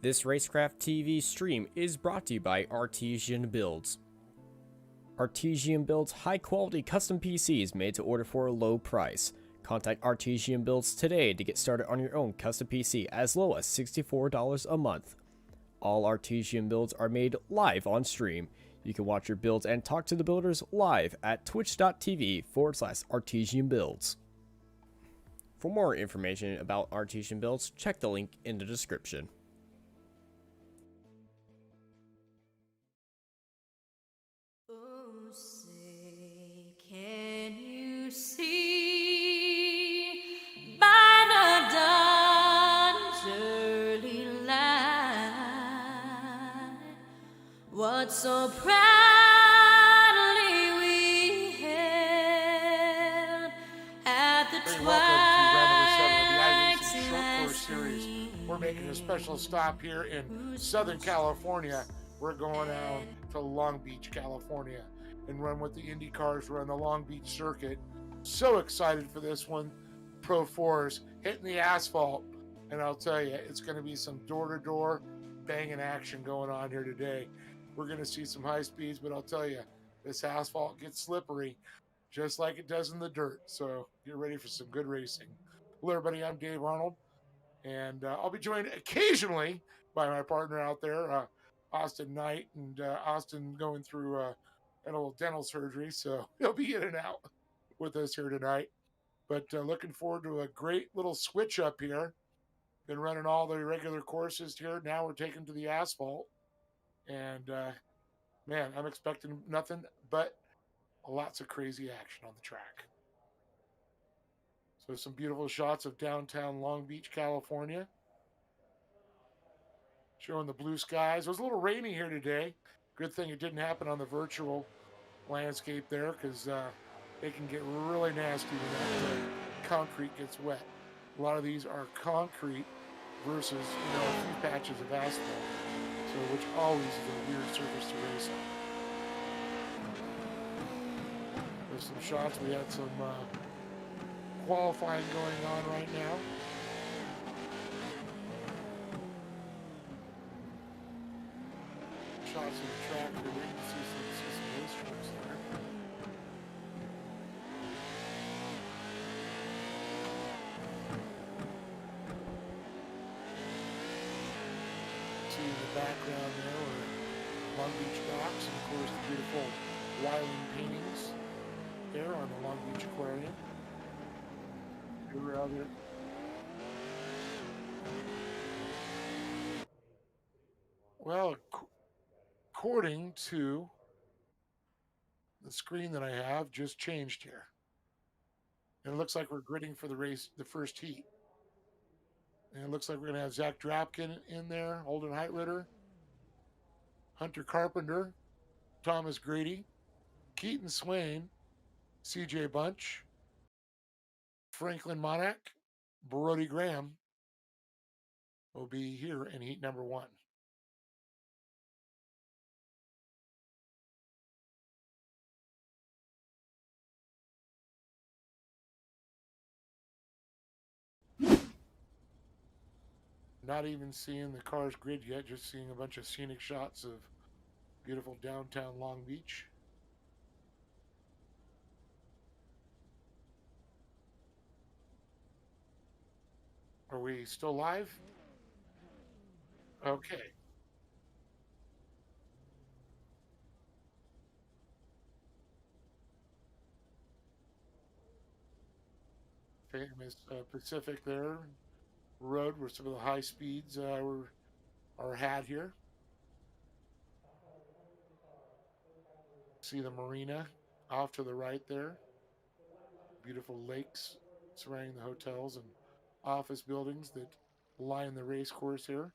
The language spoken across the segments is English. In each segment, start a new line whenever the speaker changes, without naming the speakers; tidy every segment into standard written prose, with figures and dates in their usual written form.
This Racecraft TV stream is brought to you by Artesian Builds. Artesian builds high-quality custom PCs made to order for a low price. Contact Artesian Builds today to get started on your own custom PC as low as $64 a month. All Artesian builds are made live on stream. You can watch your builds and talk to the builders live at twitch.tv/Artesian Builds. For more information about Artesian Builds, check the link in the description.
Oh, say, can you see by the dawn's early light what so proudly we hailed at the twilight's
Welcome to Round Number 7 of the iRacing Short Course Series. We're making a special stop here in Southern California. We're going out to Long Beach, California, and run with the Indy cars, run the Long Beach circuit. So excited for this one. Pro 4s hitting the asphalt, and I'll tell you, it's going to be some door-to-door banging action going on here today. We're going to see some high speeds, but I'll tell you, this asphalt gets slippery just like it does in the dirt. So get ready for some good racing. Hello, everybody. I'm Dave Arnold, and I'll be joined occasionally by my partner out there, Austin Knight, and Austin going through a little dental surgery, so he'll be in and out with us here tonight. But looking forward to a great little switch up here. Been running all the regular courses here. Now we're taking to the asphalt, and man, I'm expecting nothing but lots of crazy action on the track. So some beautiful shots of downtown Long Beach, California. Showing the blue skies. It was a little rainy here today. Good thing it didn't happen on the virtual landscape there, because it can get really nasty when that concrete gets wet. A lot of these are concrete versus, a few patches of asphalt, so which always is a weird surface to race on. There's some shots. We had some qualifying going on right now. Shots of the track here. We can see some race trucks there. See in the background there are Long Beach docks, and of course the beautiful Wyling paintings there on the Long Beach Aquarium. We're out here. Well, according to the screen that I have, just changed here. And it looks like we're gridding for the race, the first heat. And it looks like we're going to have Zach Drapkin in there, Holden Heitritter, Hunter Carpenter, Thomas Grady, Keaton Swain, CJ Bunch, Franklin Monack, Brody Graham will be here in heat number 1. Not even seeing the car's grid yet, just seeing a bunch of scenic shots of beautiful downtown Long Beach. Are we still live? Okay. Famous Pacific there. Road where some of the high speeds are had here. See the marina off to the right there. Beautiful lakes surrounding the hotels and office buildings that line the race course here.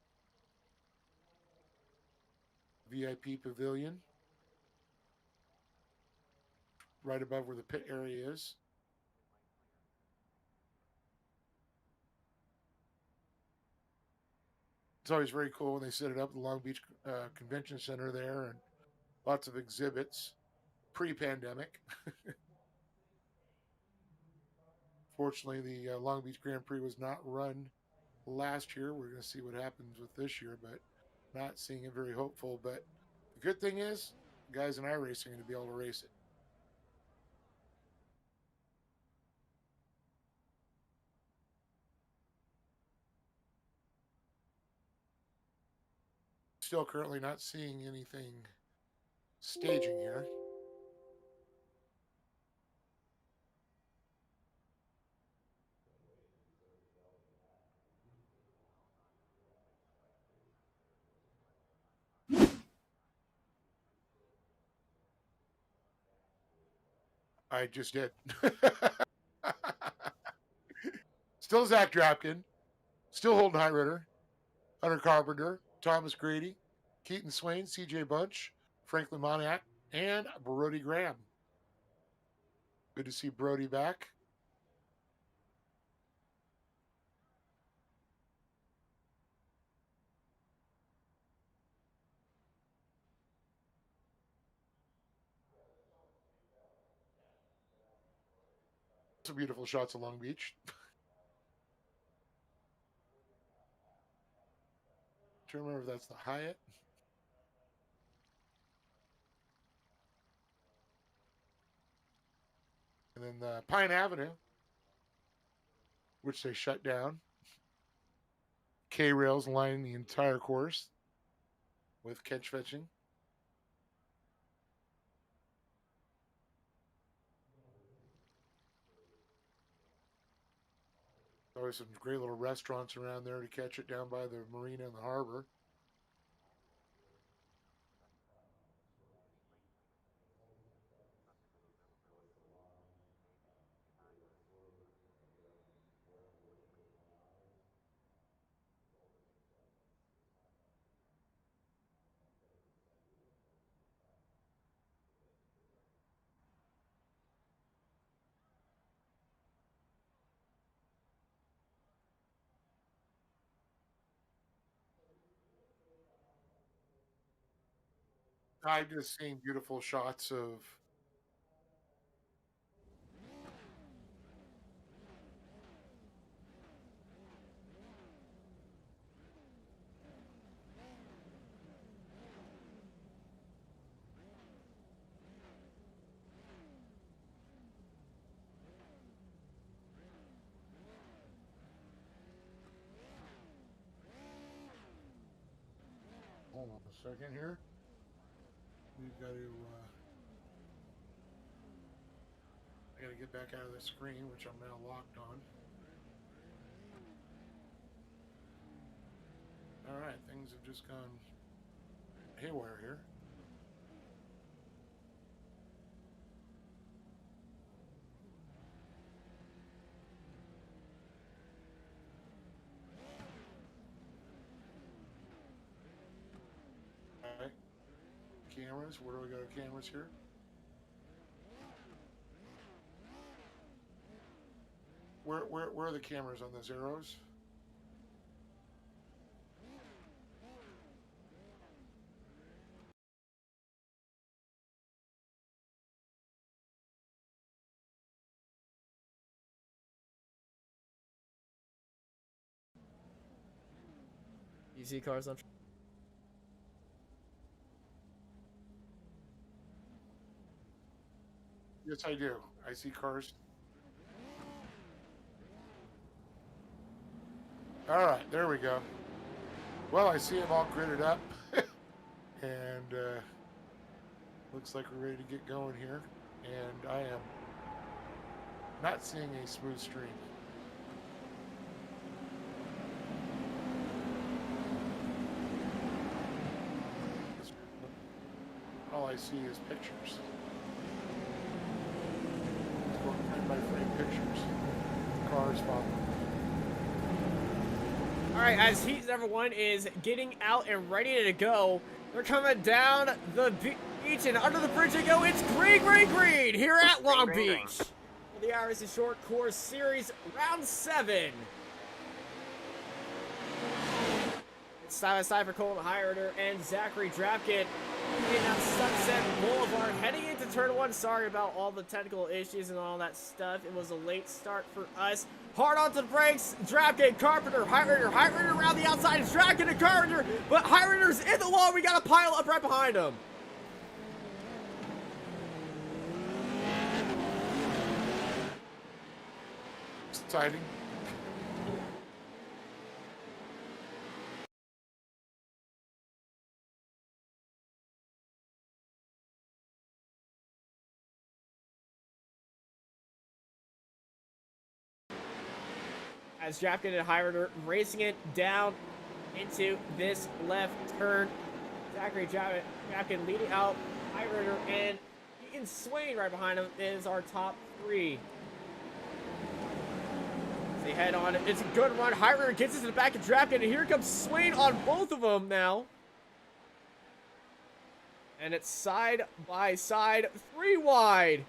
VIP pavilion right above where the pit area is. It's always very cool when they set it up at the Long Beach Convention Center there, and lots of exhibits pre-pandemic. Fortunately, the Long Beach Grand Prix was not run last year. We're going to see what happens with this year, but not seeing it very hopeful. But the good thing is, guys in iRacing are going to be able to race it. Still currently not seeing anything staging here. I just did. Still Zach Drapkin. Still Holden Highrider. Hunter Carpenter. Thomas Grady. Keaton Swain. CJ Bunch. Franklin Moniak. And Brody Graham. Good to see Brody back. Some beautiful shots of Long Beach. Trying to remember if that's the Hyatt. And then the Pine Avenue, which they shut down. K rails lining the entire course with catch fetching. Always some great little restaurants around there to catch it down by the marina and the harbor. I just seen beautiful shots of hold on a second here. We've got to I gotta get back out of the screen, which I'm now locked on. Alright, things have just gone haywire here. Alright. Cameras, where do we go to cameras here? Where are the cameras on the zeros?
You see cars on.
Yes, I do. I see cars. All right, there we go. Well, I see them all gridded up, and looks like we're ready to get going here. And I am not seeing a smooth stream. All I see is pictures. Frame by frame pictures. Cars following.
Alright, as heat number 1 is getting out and ready to go, they're coming down the beach and under the bridge they go. It's green, green, green here at Long Beach. For the iRacing Short Course Series Round 7. It's side by side for Colton Highrider and Zachary Drapkin. in that Sunset Boulevard, heading into turn 1. Sorry about all the technical issues and all that stuff. It was a late start for us. Hard onto the brakes. Drapkin, Carpenter, Heitrider around the outside. It's Drapkin and Carpenter, but Heitrider's in the wall. We got a pile up right behind him.
Exciting.
As Drapkin and Heitrider racing it down into this left turn. Zachary Drapkin leading out Heitrider, and Keaton Swain right behind him is our top 3. They head on. It's a good run. Heitrider gets into the back of Drapkin, and here comes Swain on both of them now. And it's side by side, 3 wide.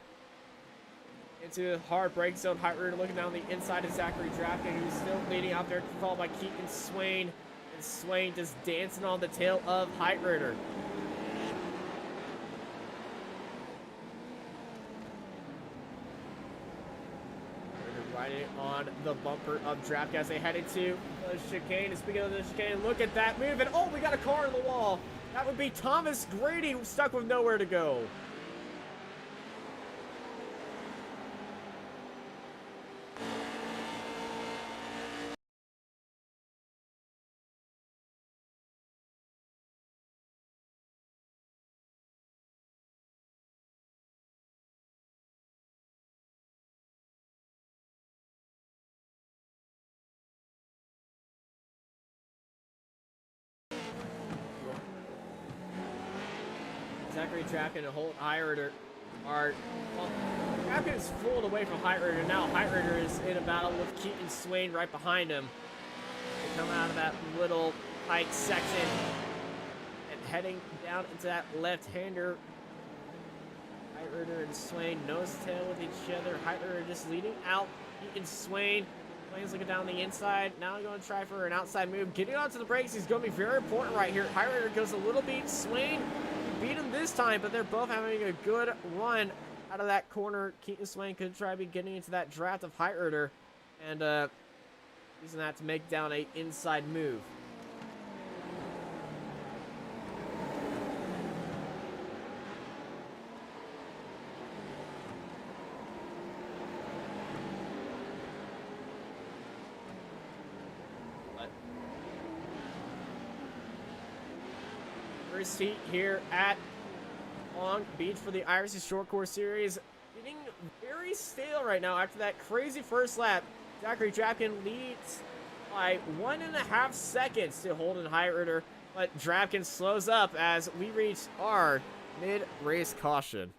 Into the hard break zone. Heitrider looking down the inside of Zachary Drapkin, who's still leading out there, followed by Keaton Swain. And Swain just dancing on the tail of Heitrider. Riding on the bumper of Drapkin as they head into the chicane. And speaking of the chicane, look at that move. And oh, we got a car on the wall. That would be Thomas Grady, stuck with nowhere to go. Zachary Drapkin and Holt Heitrider are, well, Drapkin is pulled away from Heitrider, and now Heitrider is in a battle with Keaton Swain right behind him. They come out of that little tight section and heading down into that left-hander. Heitrider and Swain nose to tail with each other. Heitrider just leading out Keaton Swain. Swain's looking down the inside. Now going to try for an outside move. Getting onto the brakes is going to be very important right here. Heitrider goes a little beat. Swain beat him this time, but they're both having a good run out of that corner. Keaton Swain could try to be getting into that draft of Heitrider and using that to make down a inside move. First heat here at Long Beach for the iRacing Short Course Series. Getting very stale right now after that crazy first lap. Zachary Drapkin leads by 1.5 seconds to Holden Heitrider, but Drapkin slows up as we reach our mid-race caution.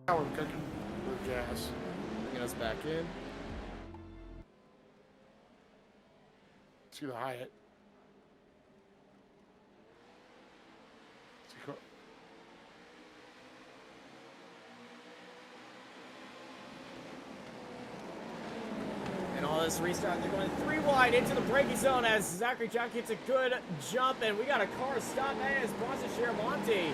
Now we're cooking with gas.
Get us back in.
See the Hyatt.
And all this restart, they're going 3 wide into the braking zone as Zachary Jack gets a good jump, and we got a car stop as Bronson Shiramonte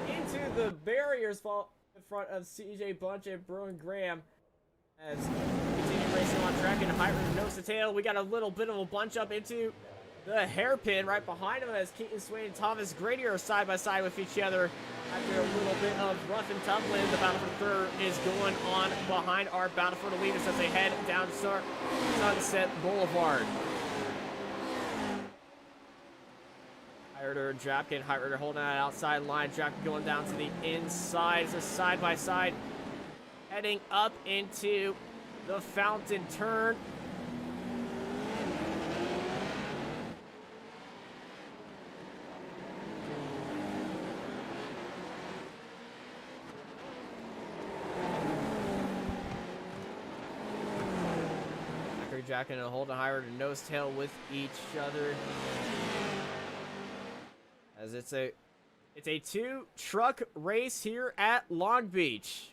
into the barriers fall in front of CJ Bunch and Bruin Graham as continue racing on track and Hyper nose to tail. We got a little bit of a bunch up into the hairpin right behind him as Keaton Swain and Thomas Grady are side by side with each other. After a little bit of rough and tumbling, the battle for third is going on behind our battle for the leaders as they head down Sunset Boulevard. Hyrider, Drapkin, Hyrider holding that outside line. Drapkin going down to the inside. It's a side by side heading up into the fountain turn. Jack and Holden Hire to nose tail with each other, as it's a 2-truck race here at Long Beach.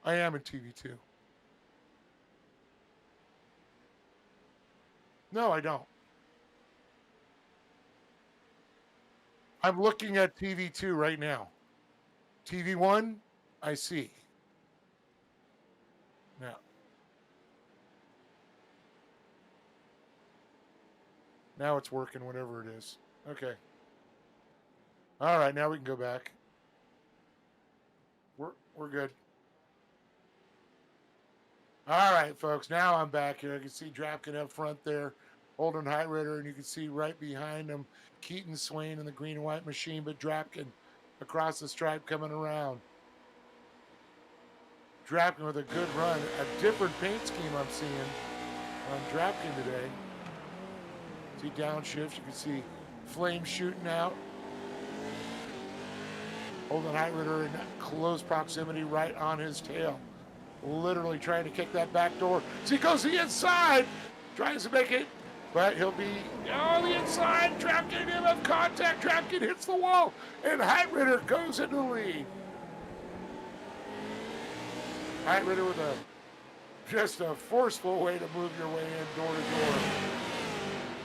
I am in TV2. No, I don't. I'm looking at TV2 right now. TV1, I see. Now. Now it's working, whatever it is. Okay. All right, now we can go back. We're good. All right, folks. Now I'm back here. I can see Drapkin up front there, Holden Highrider, and you can see right behind him Keaton Swain in the green and white machine, but Drapkin across the stripe coming around. Drapkin with a good run. A different paint scheme I'm seeing on Drapkin today. See downshifts. You can see flames shooting out. Holden Highrider in close proximity right on his tail. Literally trying to kick that back door. So he goes to the inside. Tries to make it. But he'll be on the inside. Drapkin in of contact. Drapkin hits the wall. And Highrider goes into the lead. Highrider with just a forceful way to move your way in door to door.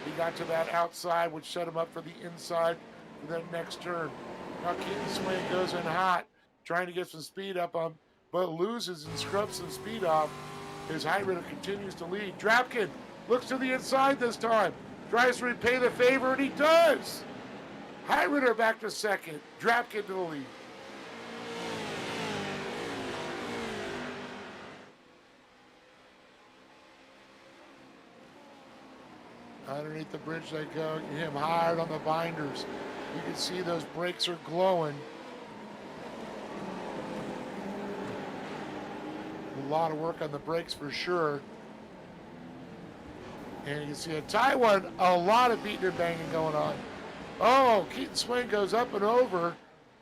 He got to that outside, which set him up for the inside for that next turn. Now Keaton Swain goes in hot, trying to get some speed up on, but loses and scrubs some speed off as Highrider continues to lead. Drapkin looks to the inside this time, tries to repay the favor, and he does. Highrider back to second, Drapkin to the lead. Underneath the bridge they go, him hard on the binders. You can see those brakes are glowing. A lot of work on the brakes for sure. And you can see a Taiwan, a lot of beating and banging going on. Oh, Keaton Swain goes up and over.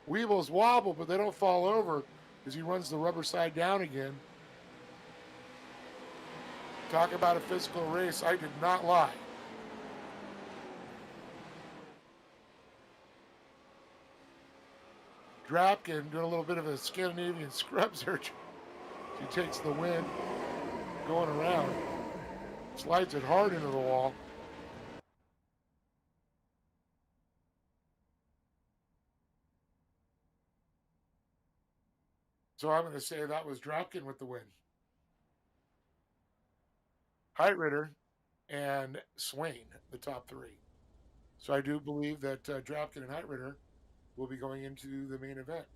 Weebles wobble, but they don't fall over as he runs the rubber side down again. Talk about a physical race. I did not lie. Drapkin doing a little bit of a Scandinavian scrub search. She takes the win going around. Slides it hard into the wall. So I'm going to say that was Drapkin with the win. Highrider and Swain, the top three. So I do believe that Drapkin and Highrider will be going into the main event.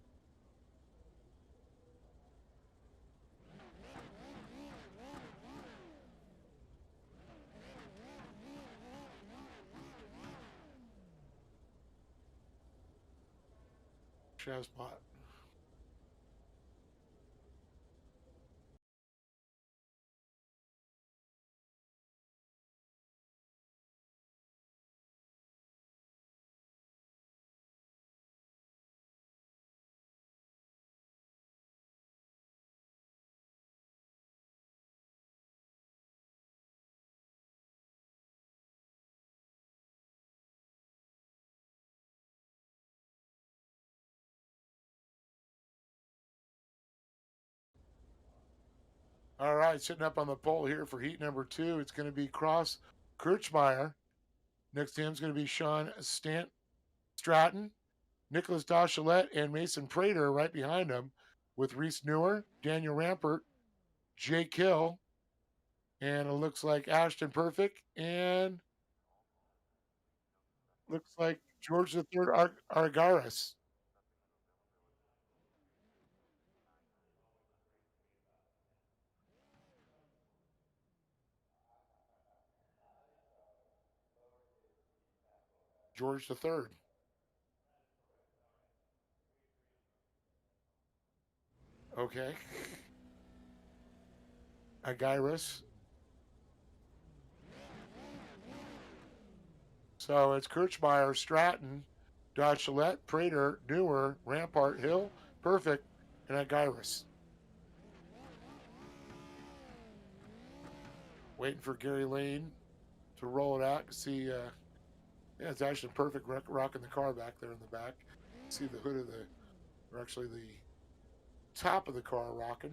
Shazbot. All right, sitting up on the pole here for heat number 2, it's going to be Cross Kirchmeyer. Next to him is going to be Sean Stratton, Nicholas Dachelet, and Mason Prater right behind him, with Reese Newer, Daniel Rampert, Jake Hill, and it looks like Ashton Perfect, and looks like George the Third Argaris. George the Third. Okay. Argyris. So it's Kirchmeyer, Stratton, Dachelet, Prater, Newer, Rampart, Hill, Perfect, and Argyris. Waiting for Gary Lane to roll it out to see. Yeah, it's actually Perfect rocking the car back there in the back. See the hood of the, or actually the top of the car rocking.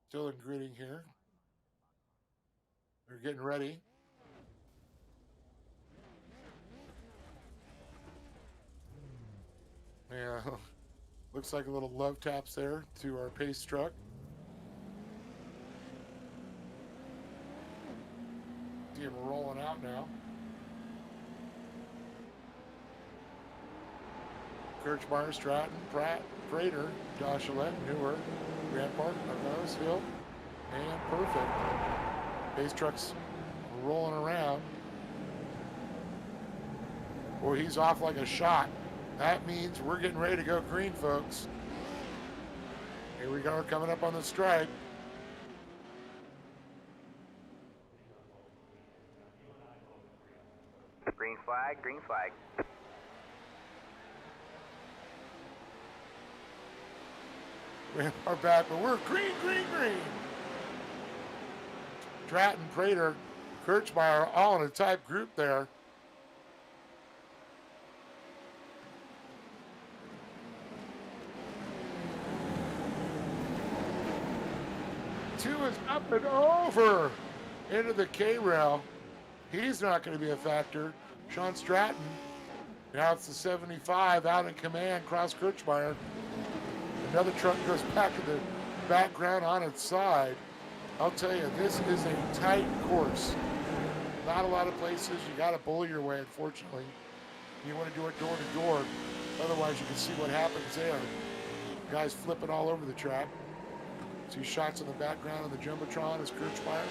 Still in gritting here. They're getting ready. Yeah, looks like a little love taps there to our pace truck. See him rolling out now. Kirchmeyer, Stratton, Pratt, Prater, Dachelet, Newer, Rampart, Argos, Hill, and Perfect. Pace truck's rolling around. Boy, he's off like a shot. That means we're getting ready to go green, folks. Here we go, coming up on the stripe.
Green flag, green flag.
We are back, but we're green, green, green. Stratton, Prater, Kirchmeyer, all in a tight group there. Two is up and over into the K-rail. He's not going to be a factor. Sean Stratton, now it's the 75 out in command, Cross Kirchmeyer. Another truck goes back to the background on its side. I'll tell you, this is a tight course. Not a lot of places. You got to bully your way, unfortunately. You want to do it door to door. Otherwise, you can see what happens there. Guys flipping all over the track. See shots in the background of the Jumbotron as Kirchmeyer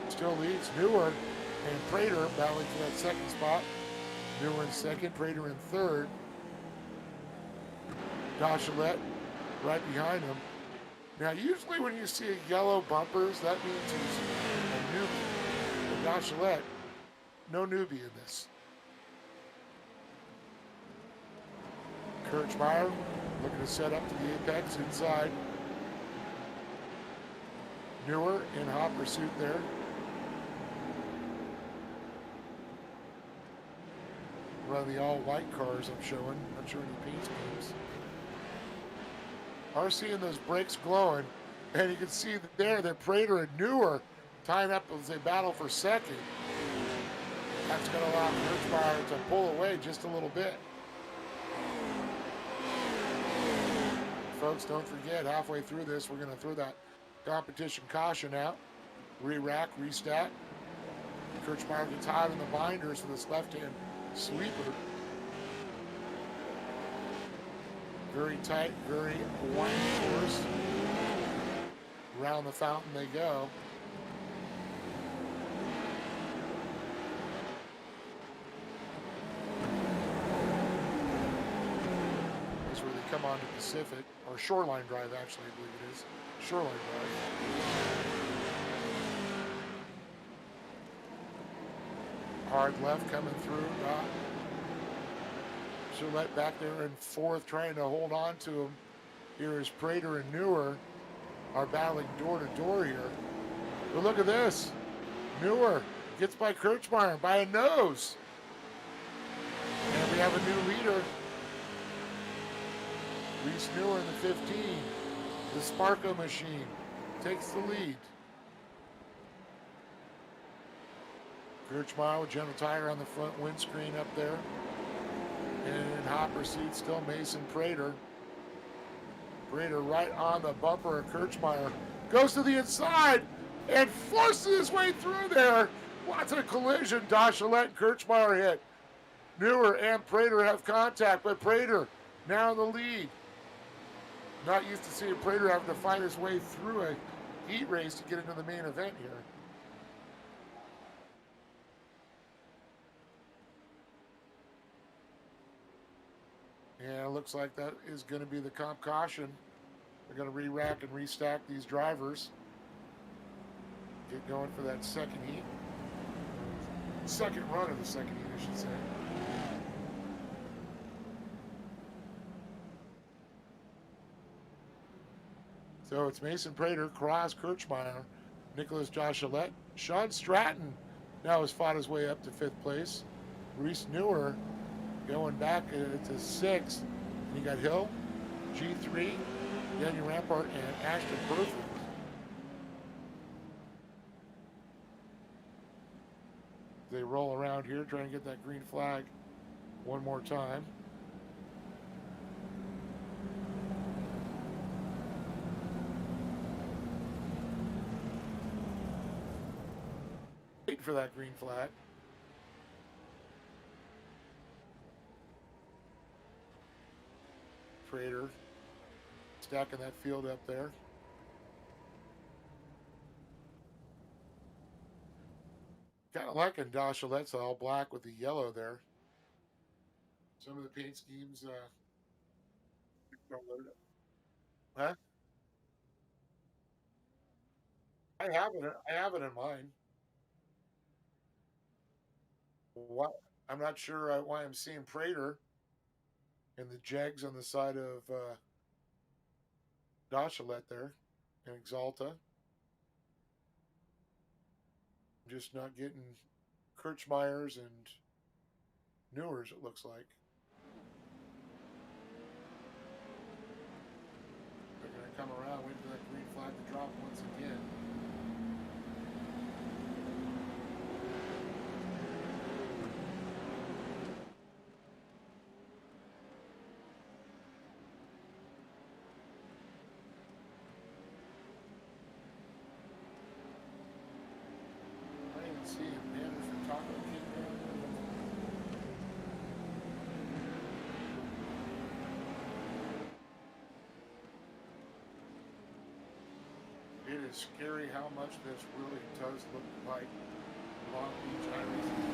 still leads. Newer and Prater battling for that second spot. Newer in second, Prater in third. Dachelet right behind him. Now, usually when you see yellow bumpers, that means he's a newbie. But Dachelet, no newbie in this. Kirchmeyer looking to set up to the apex inside. Newer in hot pursuit there. One of the all-white cars I'm showing. Not sure any paint schemes. Are seeing those brakes glowing, and you can see that there that Prater and Newer tying up as they battle for second. That's going to allow Kirchmeyer to pull away just a little bit. Folks, don't forget, halfway through this, we're going to throw that competition caution out. Re-rack, restack. Kirchmeyer gets hot in the binders for this left-hand sweeper. Very tight, very windy course. Around the fountain they go. This is where they come onto Pacific, or Shoreline Drive, actually, I believe it is. Shoreline Drive. Hard left coming through. Gillette back there in fourth, trying to hold on to him. here as Prater and Newer are battling door to door here. But look at this. Newer gets by Kirchmeier by a nose. And we have a new leader. Reese Newer in the 15. The Sparko machine takes the lead. Kirchmeier with General Tire on the front windscreen up there. And in hopper seat still Mason Prater. Prater right on the bumper of Kirchmeier. Goes to the inside and forces his way through there. Lots of collision. Dachelet and Kirchmeier hit. Newer and Prater have contact, but Prater now in the lead. Not used to seeing Prater having to fight his way through a heat race to get into the main event here. Yeah, it looks like that is going to be the comp caution. They're going to re-rack and restack these drivers. Get going for that second heat. Second run of the second heat, I should say. So it's Mason Prater, Cross, Kirchmeier, Nicholas Dachelet. Sean Stratton now has fought his way up to 5th place. Reese Newer going back to 6th. And you got Hill, G3, Daniel Rampart, and Ashton Perfect. They roll around here trying to get that green flag one more time. Wait for that green flag. Prater stacking that field up there. Kind of liking Dachelet's all black with the yellow there. Some of the paint schemes don't load up. Huh? I have it in mind. What? I'm not sure why I'm seeing Prater and the Jags on the side of Dachelet there and Exalta. I'm just not getting Kirchmeier's and Newer's, it looks like. They're going to come around, wait for that green flag to drop once again. I didn't even see him. Banners for Taco King. It is scary how much this really does look like Long Beach iRacing.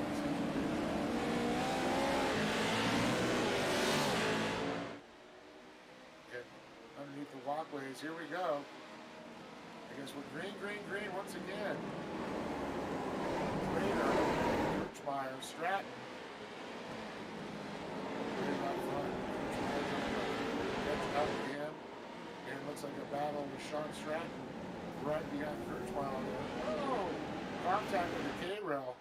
Okay, underneath the walkways, here we go. I guess we're green once again. Prater, Kirchmeier, Stratton. Prater out front. Kirchmeier's gets up to him. And it looks like a battle with Sean Stratton right behind Kirchmeier there. Oh! Contact with the K-rail.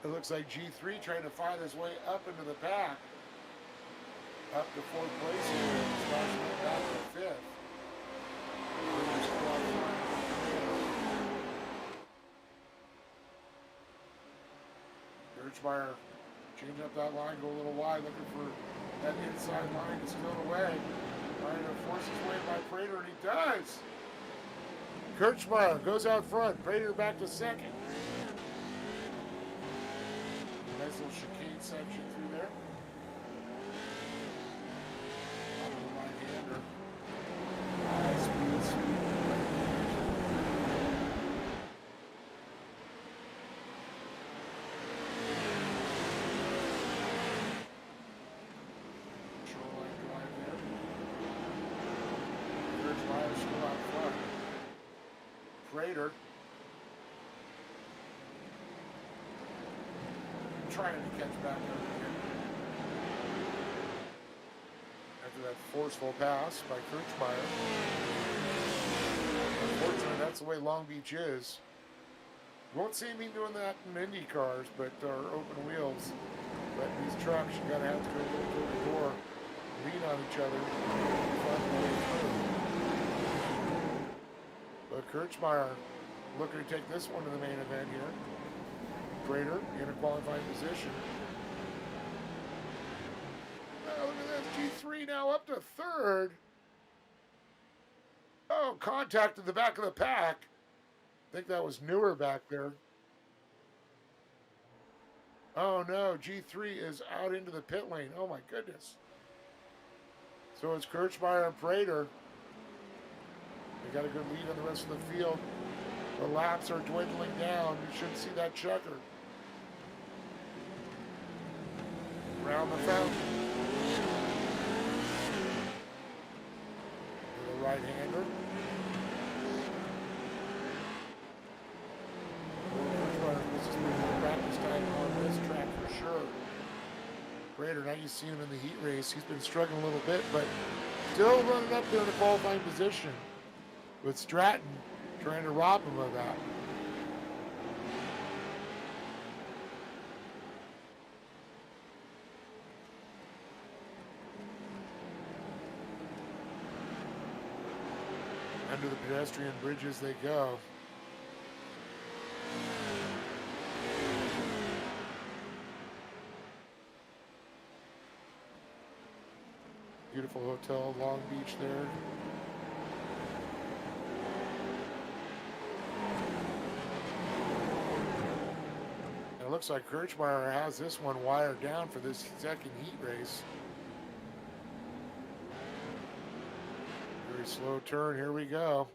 It looks like G3 trying to find his way up into the pack. Up to 4th place here. It's back to 5th. Kirchmeier changing up that line, go a little wide, looking for that inside line to steal it away. Trying to force his way by Prater, and he does. Kirchmeier goes out front. Prater back to 2nd. Nice little chicane section through there. On the right-hander. Speed. Shoreline drive there. Kirchmeier still out front. Prater trying to catch back up here. After That forceful pass by Kirchmeyer. Unfortunately, that's the way Long Beach is. You won't see me doing that in Indy cars, but our open wheels. But in these trucks, you gotta have to go a little door to door, lean on each other, find the way through. But Kirchmeyer looking to take this one to the main event here. Prater in a qualifying position. Oh, look at this. G3 now up to third. Oh, contact at the back of the pack. I think that was Newer back there. Oh no, G3 is out into the pit lane. Oh my goodness. So it's Kirchmeyer and Prater. They got a good lead on the rest of the field. The laps are dwindling down. You shouldn't see that checker. Around the fountain. With a right-hander. This is more practice time on this track for sure. Prater, now you see him in the heat race. He's been struggling a little bit, but still running up there in a qualifying position. With Stratton trying to rob him of that. Under the pedestrian bridges they go. Beautiful hotel, Long Beach there. And it looks like Kirchmeyer has this one wired down for this second heat race. Very slow turn, here we go.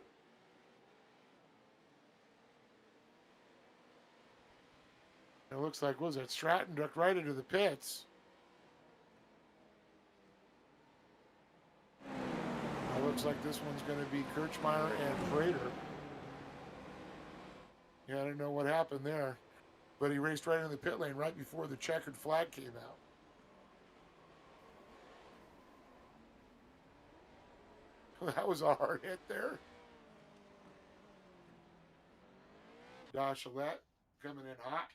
It looks like, what was it, Stratton ducked right into the pits. It looks like this one's going to be Kirchmeyer and Prater. Yeah, I don't know what happened there. But he raced right in the pit lane right before the checkered flag came out. That was a hard hit there. Dachelette coming in hot.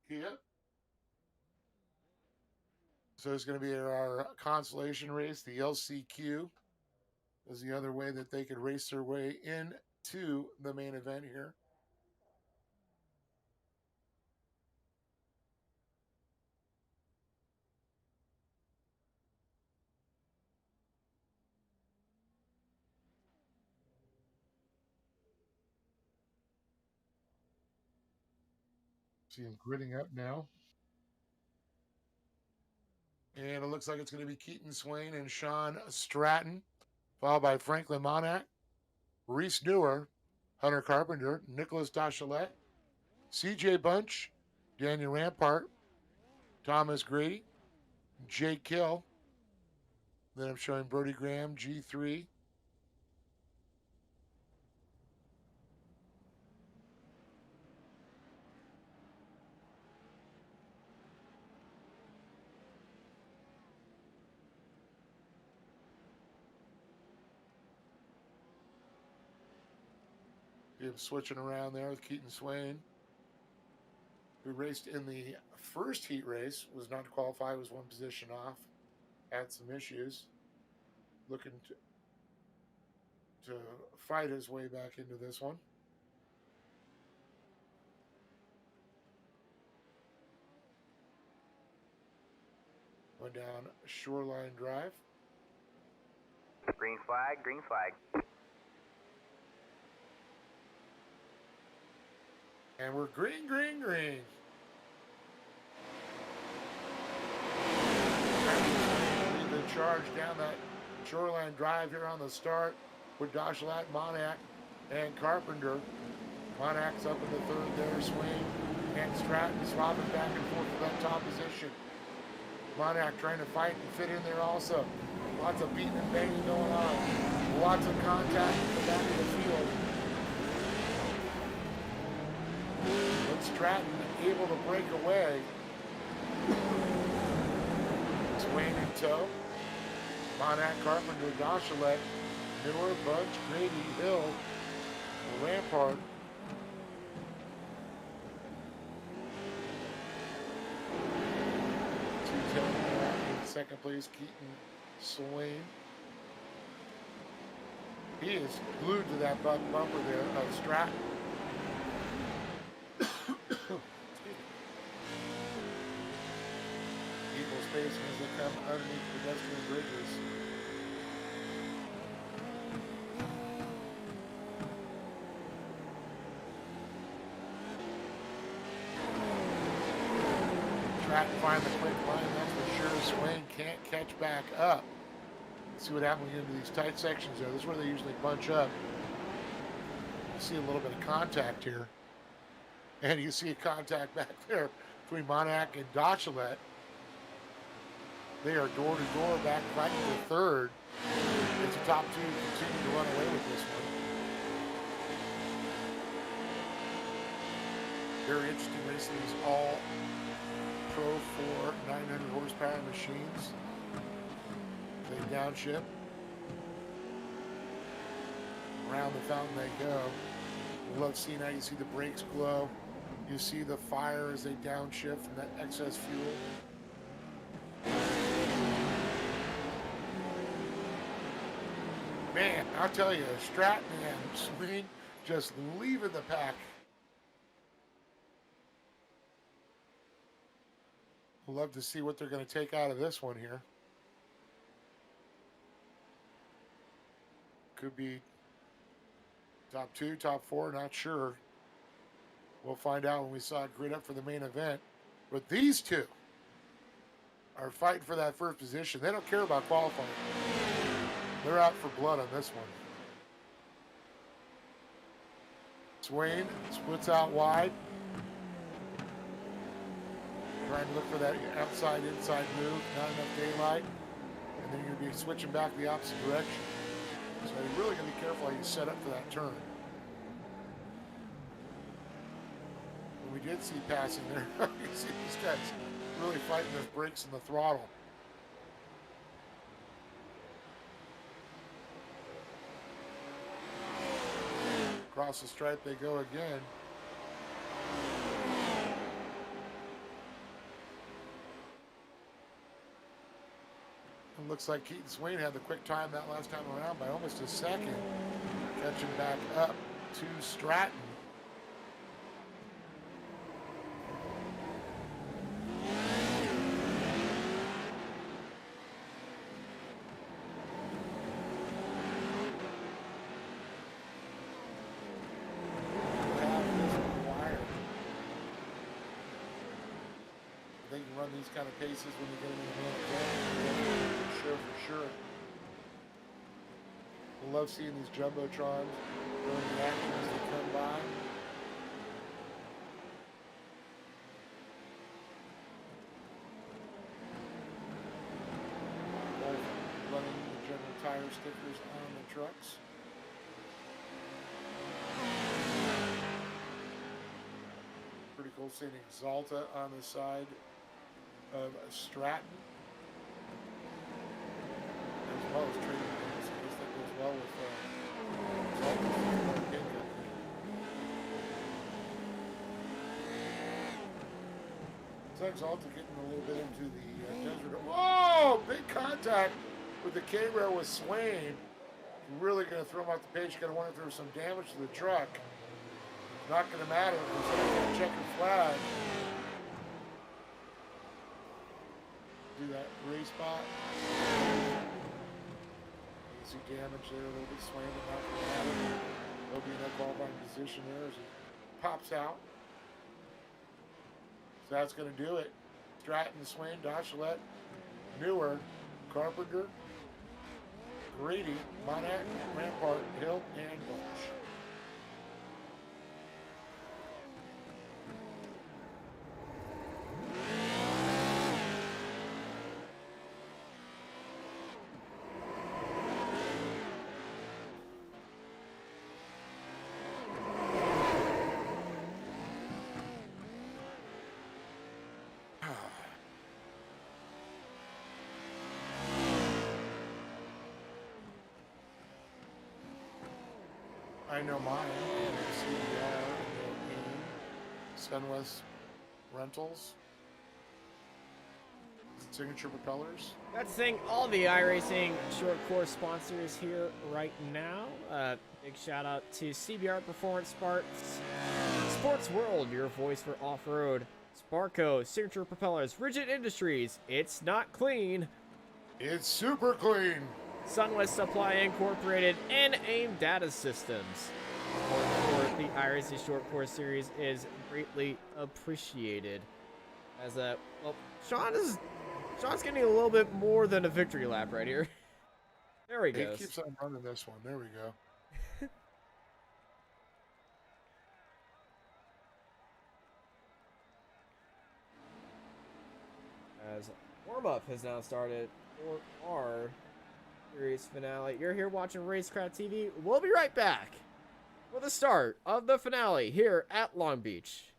Yep. So it's going to be our consolation race. The LCQ is the other way that they could race their way into the main event here. See him gritting up now. And it looks like it's going to be Keaton Swain and Sean Stratton, followed by Franklin Monac, Reese Newer, Hunter Carpenter, Nicholas Dachelette, CJ Bunch, Daniel Rampart, Thomas Grady, Jake Kill. Then I'm showing Brody Graham, G3. Him switching around there with Keaton Swain, who raced in the first heat race, was not qualified, was one position off, had some issues, looking to fight his way back into this one. Went down Shoreline Drive.
Green flag, green flag.
And we're green, green, green. Lead the charge down that Shoreline Drive here on the start with Dachelette, Monac, and Carpenter. Monac's up in the third there, Swain and Stratton swapping back and forth for that top position. Monac trying to fight and fit in there also. Lots of beating and banging going on. Lots of contact in the back of the field. But Stratton able to break away. Swain in tow. Monac, Carpenter, Dachelet, Miller, Bunch, Grady, Hill, Rampart. In second place, Keaton Swain. He is glued to that bumper there of Stratton. Equal spacing as they come underneath pedestrian bridges. Stratton find the quick line, that's for sure. Swain can't catch back up. Let's see what happens when we get into these tight sections there. This is where they usually bunch up. You see a little bit of contact here. And you see a contact back there between Monac and Dachelet. They are door to door back fighting for third. It's the top two continue to run away with this one. Very interesting racing. These all Pro 4 900 horsepower machines. They downshift. Around the fountain they go. Love seeing how you see the brakes glow. You see the fire as they downshift from that excess fuel. Man, I'll tell you, Stratton and Swain just leaving the pack. Love to see what they're going to take out of this one here. Could be top 2, top 4, not sure. We'll find out when we saw it grid up for the main event. But these two are fighting for that first position. They don't care about qualifying. They're out for blood on this one. Swain splits out wide. Trying to look for that outside-inside move. Not enough daylight. And then you're going to be switching back the opposite direction. So you're really going to be careful how you set up for that turn. When we did see passing there, you see these guys really fighting those brakes and the throttle. Across the stripe they go again. It looks like Keaton Swain had the quick time that last time around by almost a second. Catching back up to Stratton. They can run these kind of paces when you get them in the middle. For sure. I love seeing these jumbotrons going in action as they come by. Both running the General Tire stickers on the trucks. Pretty cool seeing Exalta on the side of Stratton. As well as trading things. I guess that goes well with Exalta. So Exalta getting a little bit into the desert. Whoa! Big contact with the K-rail with Swain. Really going to throw him off the page. Going to wonder if there was some damage to the truck. Not going to matter because they're going to check the flag. Do that race spot. You see damage there, a little bit swaying, but not going to matter. There'll be in that qualifying position there as he pops out. So that's going to do it. Stratton, Swain, Dachelet, Newer, Carpenter, Grady, Monac, Rampart, Hill, and Bush. I know mine. CBR, Sunwest Rentals, Signature Propellers.
Got to thank all the iRacing short course sponsors here right now. Big shout out to CBR Performance Parts, Sports World, your voice for off-road, Sparco, Signature Propellers, Rigid Industries, It's Not Clean,
It's super clean.
Sunwest Supply Incorporated, and AIM Data Systems. Support for the iRacing short course series is greatly appreciated. As well, Sean's getting a little bit more than a victory lap right here. There he
He
goes.
keeps on running this one. There we go.
As warm-up has now started for our series finale. You're here watching Racecraft TV. We'll be right back for the start of the finale here at Long Beach.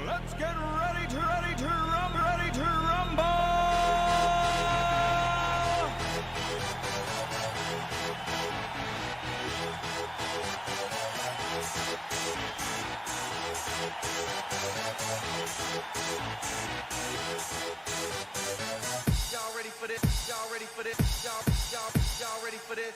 Let's get ready to rumble! Y'all ready for this? Y'all ready for this? Y'all ready for this?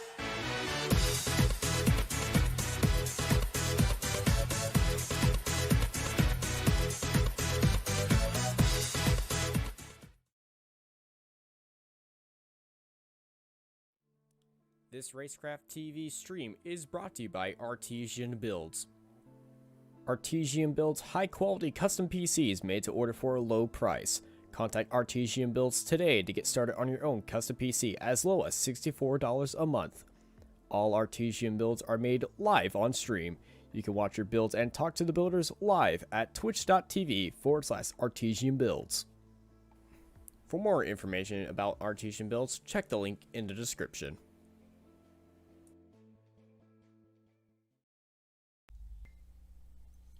This Racecraft TV stream is brought to you by Artesian Builds. Artesian builds high-quality custom PCs made to order for a low price. Contact Artesian Builds today to get started on your own custom PC as low as $64 a month. All Artesian builds are made live on stream. You can watch your builds and talk to the builders live at twitch.tv/Artesian Builds. For more information about Artesian Builds, check the link in the description.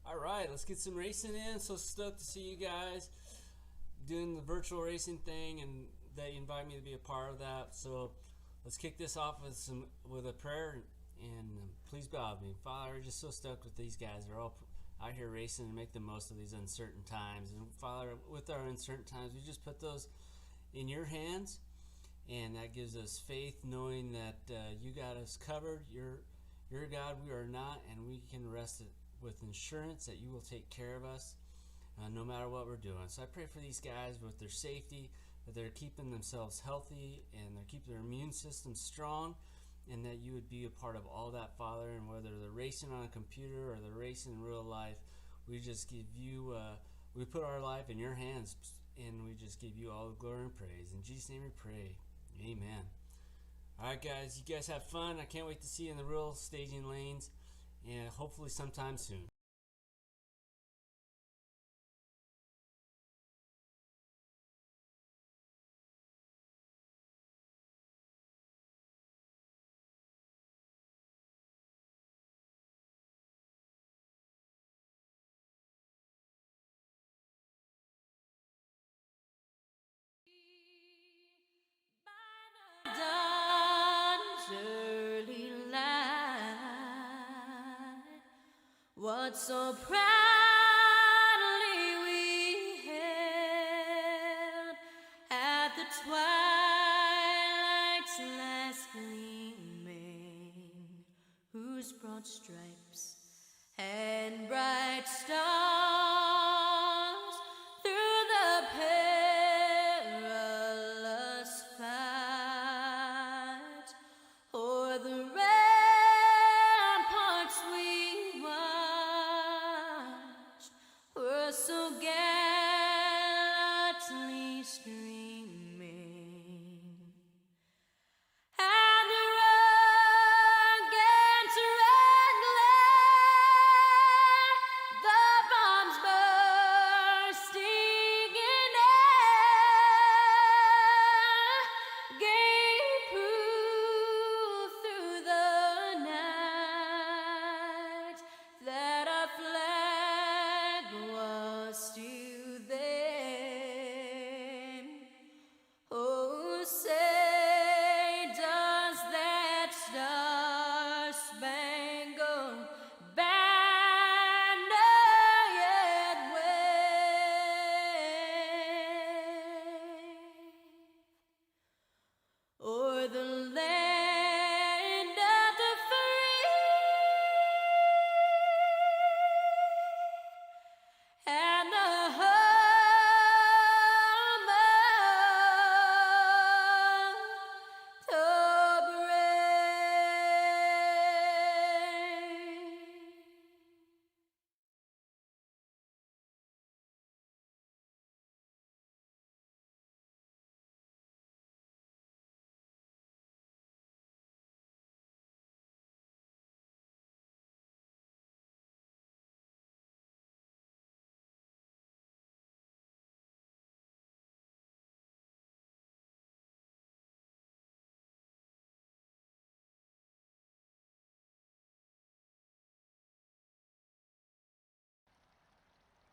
All right, let's get some racing in. So stoked to see you guys doing the virtual racing thing, and that you invite me to be a part of that. So let's kick this off with a prayer, and please bow with me. Father, we're just so stoked with these guys. They're all out here racing and make the most of these uncertain times. And Father, with our uncertain times, we just put those in your hands, and that gives us faith, knowing that you got us covered. You're God, we are not, and we can rest it with insurance that you will take care of us no matter what we're doing. So I pray for these guys with their safety, that they're keeping themselves healthy and they're keeping their immune system strong, and that you would be a part of all that, Father. And whether they're racing on a computer or they're racing in real life, we just give you, we put our life in your hands, and we just give you all the glory and praise. In Jesus' name we pray. Amen. All right, guys, you guys have fun. I can't wait to see you in the real staging lanes, and hopefully sometime soon.
Dawn's early light, what so proudly we hailed at the twilight's last gleaming, whose broad stripes and bright stars through the perilous fight o'er the ramparts we watched were so gallantly streaming. And the rugged red glare, the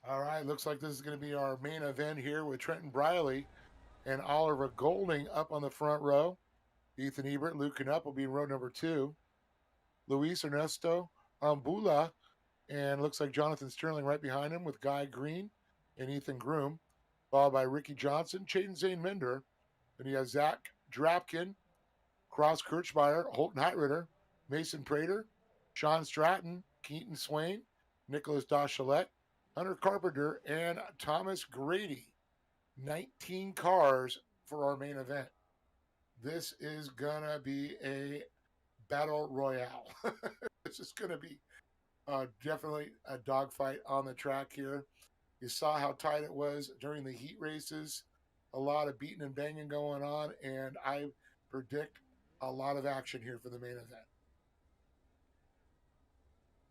All right, looks like this is going to be our main event here with Trenton Briley and Oliver Golding up on the front row. Ethan Ebert, Luke Knupp will be in row number 2. Luis Ernesto Ambula, and looks like Jonathan Sterling right behind him with Guy Green and Ethan Groom, followed by Ricky Johnson, Chaden Zane Minder. Then you have Zach Drapkin, Cross Kirchmeyer, Holton Heitritter, Mason Prater, Sean Stratton, Keaton Swain, Nicholas Dachelet, Hunter Carpenter, and Thomas Grady. 19 cars for our main event. This is gonna be a battle royale. This is gonna be definitely a dogfight on the track here. You saw how tight it was during the heat races. A lot of beating and banging going on, and I predict a lot of action here for the main event.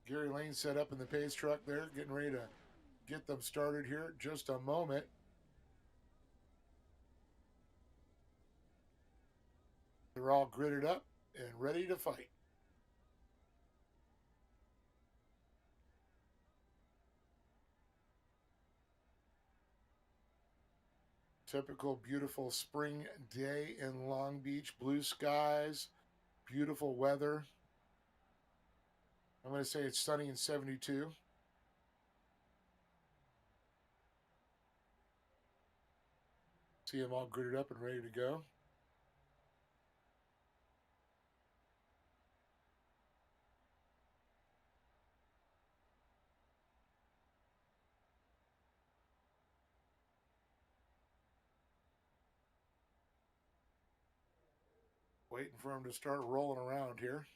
Gary Lane set up in the pace truck there, getting ready to get them started here. Just a moment. They're all gridded up and ready to fight. Typical beautiful spring day in Long Beach, blue skies, beautiful weather. I'm going to say it's sunny and 72. See them all gridded up and ready to go. Waiting for them to start rolling around here.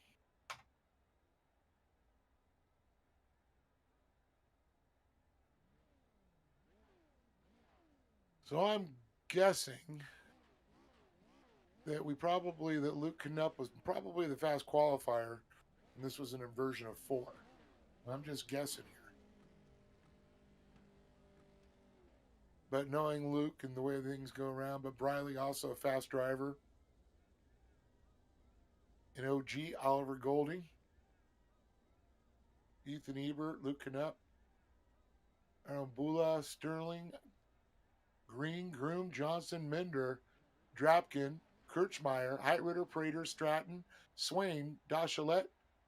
So I'm guessing that Luke Knupp was probably the fast qualifier, and this was an inversion of 4. I'm just guessing here. But knowing Luke and the way things go around, but Briley also a fast driver. And OG Oliver Golding, Ethan Ebert, Luke Knupp, Arambula, Sterling, Green, Groom, Johnson, Minder, Drapkin, Kirchmeyer, Heitritter, Prater, Stratton, Swain, Dachelet,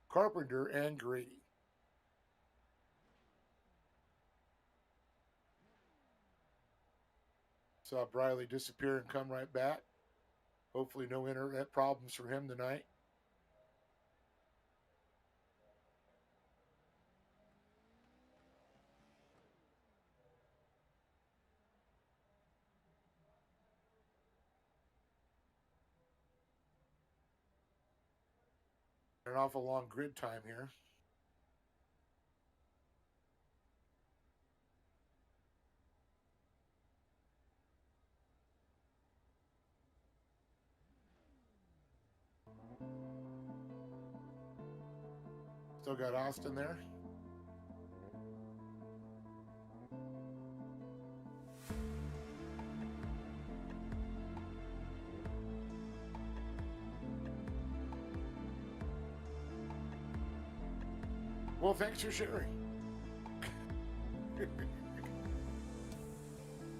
Carpenter, and Grady. Saw Briley disappear and come right back. Hopefully no internet problems for him tonight. An awful long grid time here. Still got Austin there. Well, thanks for sharing.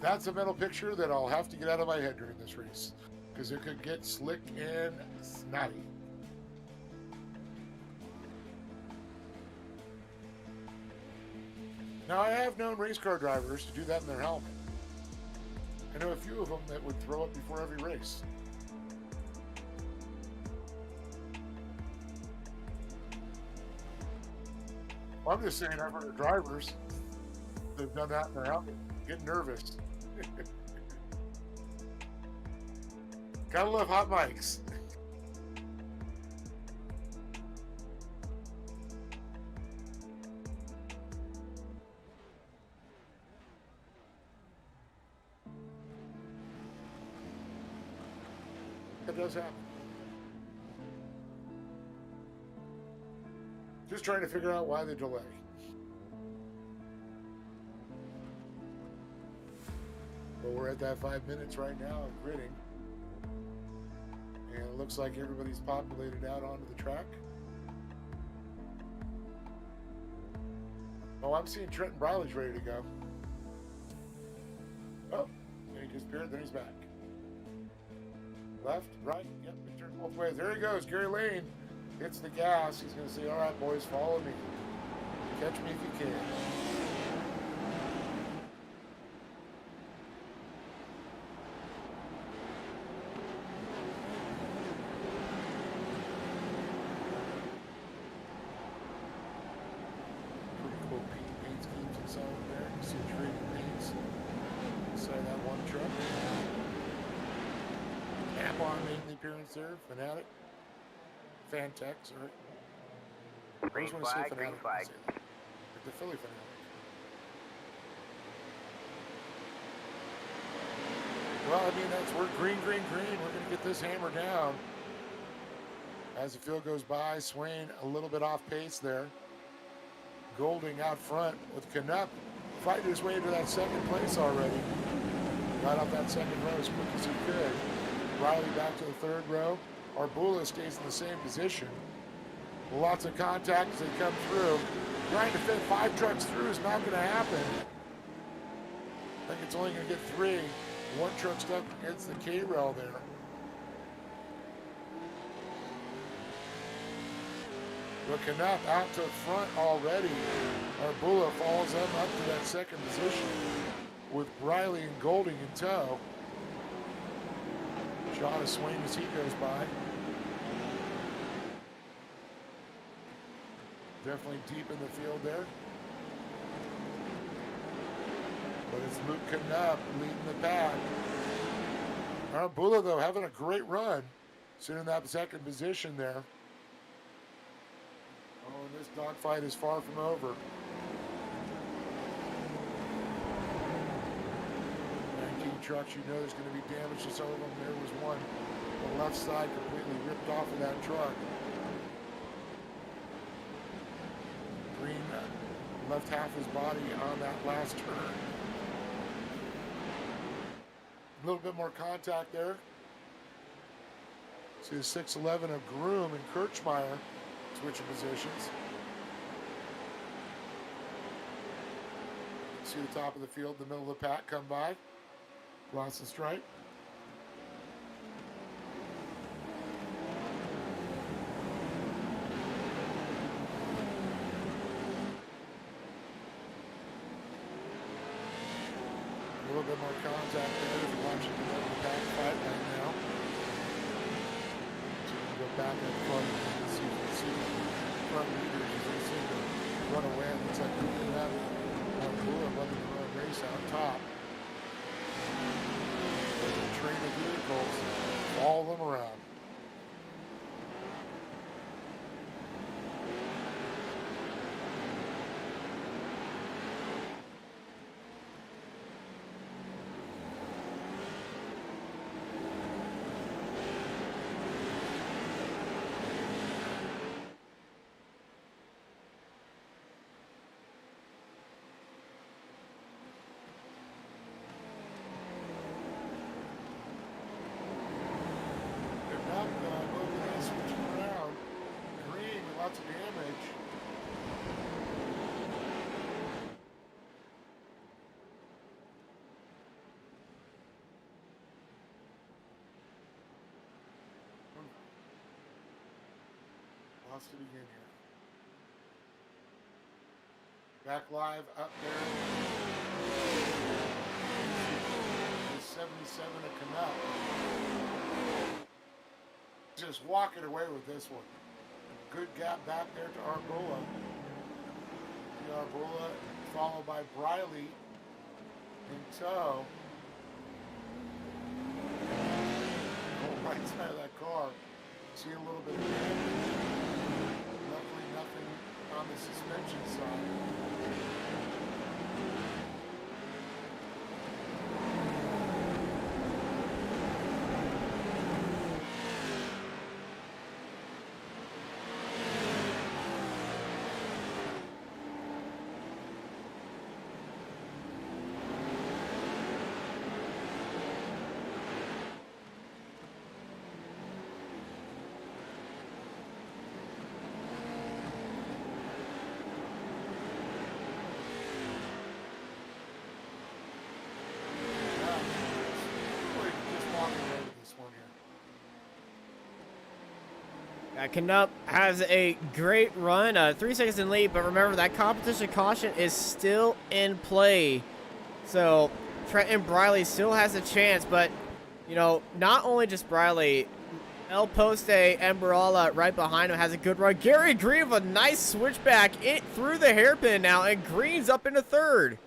That's a mental picture that I'll have to get out of my head during this race, because it could get slick and snotty. Now, I have known race car drivers to do that in their helmet. I know a few of them that would throw it before every race. Well, I'm just saying, I've heard of drivers that have done that in their helmet, get nervous. Gotta love hot mics. That does happen. Just trying to figure out why the delay. But we're at that 5 minutes right now of gridding. And it looks like everybody's populated out onto the track. Oh, I'm seeing Trenton Briley's ready to go. disappeared, then he's back. Left, right, yep, it turned both ways. There he goes, Gary Lane hits the gas. He's gonna say, all right, boys, follow me. Catch me if you can. Pretty cool paint schemes inside of there. You see trading paints inside that one truck. Tap-on making the appearance there. Fanatic. Fantech, sorry. I
Green
just want to say
flag, green
Fanatic.
flag.
Like the Philly Fanatic. Well, I mean, we're green. We're going to get this hammer down. As the field goes by, Swain a little bit off pace there. Golding out front with Canuck fighting his way to that second place already. Got off that second row as quick as he could. Riley back to the third row. Arbula stays in the same position. Lots of contact as they come through. Trying to fit 5 trucks through is not going to happen. I think it's only going to get 3. One truck stuck against the K-rail there. But Canuck out to the front already. Arbula follows them up to that second position with Riley and Golding in tow. Shot of Swain as he goes by. Definitely deep in the field there. But it's Luke Canuck leading the pack. Arbula, though, having a great run. Sitting in that second position there. Oh, and this dogfight is far from over. 19 trucks, you know there's going to be damage to some of them. There was one. The left side completely ripped off of that truck. Green left half his body on that last turn. A little bit more contact there. See the 6'11 of Groom and Kirchmeier switching positions. See the top of the field, the middle of the pack come by. Cross the stripe. A little bit more contact there if you're watching the middle of the pack fight right now. So you can go back and front and see front leaders as they seem to run away. It looks like they're going to have Blue letting the run race out top. There's a train of vehicles, follow them around. Lots of damage. Lots to begin here. Back live up there. 77 of Canuck. Just walking away with this one. Good gap back there to Arbula. Arbula followed by Briley in tow. Oh, right side of that car. See a little bit of damage. Luckily nothing on the suspension side.
Canup has a great run, 3 seconds in lead, but remember that competition caution is still in play. So Trenton Briley still has a chance, but you know, not only just Briley, El Poste Emberala right behind him has a good run. Gary Green with a nice switchback through the hairpin now, and Green's up into third.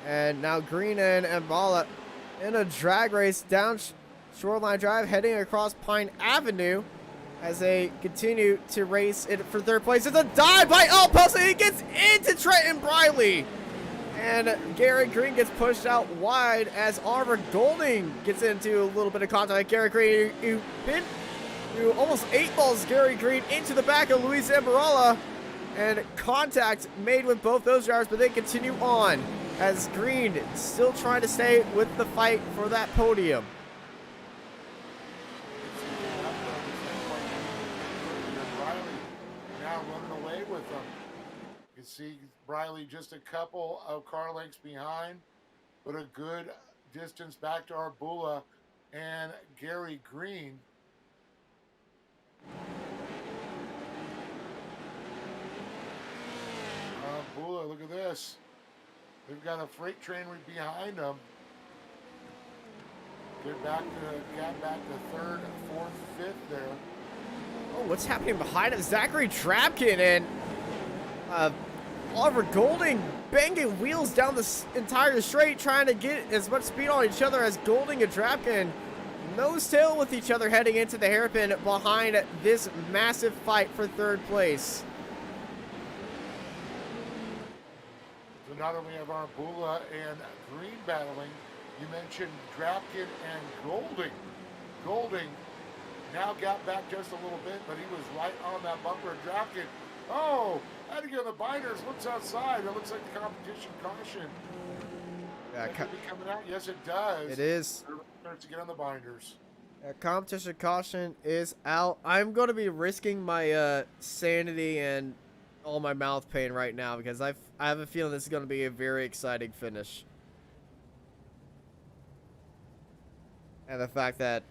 And now Green and Mbala in a drag race down Shoreline Drive, heading across Pine Avenue as they continue to race it for third place. It's a dive by El Poste. He gets into Trenton Briley. And Gary Green gets pushed out wide as Oliver Golding gets into a little bit of contact. Gary Green, who almost 8-balls Gary Green into the back of Luis Emberala. And contact made with both those drivers, but they continue on as Green still trying to stay with the fight for that podium.
Briley now running away with them. You can see Briley just a couple of car lengths behind, but a good distance back to Arbula and Gary Green. Arbula, look at this. They've got a freight train behind them. Got back to third, fourth, fifth there.
Oh, what's happening behind him? Zachary Trapkin and Oliver Golding banging wheels down the entire straight, trying to get as much speed on each other as Golding and Trapkin nose tail with each other heading into the hairpin behind this massive fight for third place.
So not only have Arbula and Green battling, you mentioned Drapkin and Golding. Golding now got back just a little bit, but he was right on that bumper. Drapkin, oh, had to get on the binders. Looks outside. It looks like the competition caution.
Yeah,
Could be coming out. Yes, it does.
it is.
Starts to get on the binders.
Competition caution is out. I'm going to be risking my sanity and all my mouth pain right now because I have a feeling this is going to be a very exciting finish. And the fact that,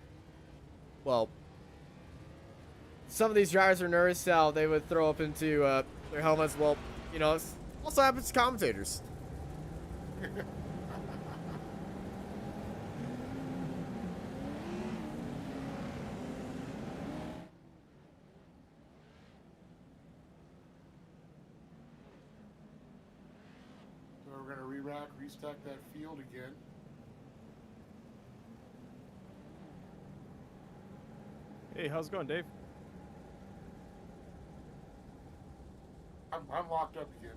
well, some of these drivers are nervous how they would throw up into their helmets. Well, you know, it also happens to commentators.
So we're going to re-rack, restack that field again.
Hey, how's it going, Dave?
I'm locked up again.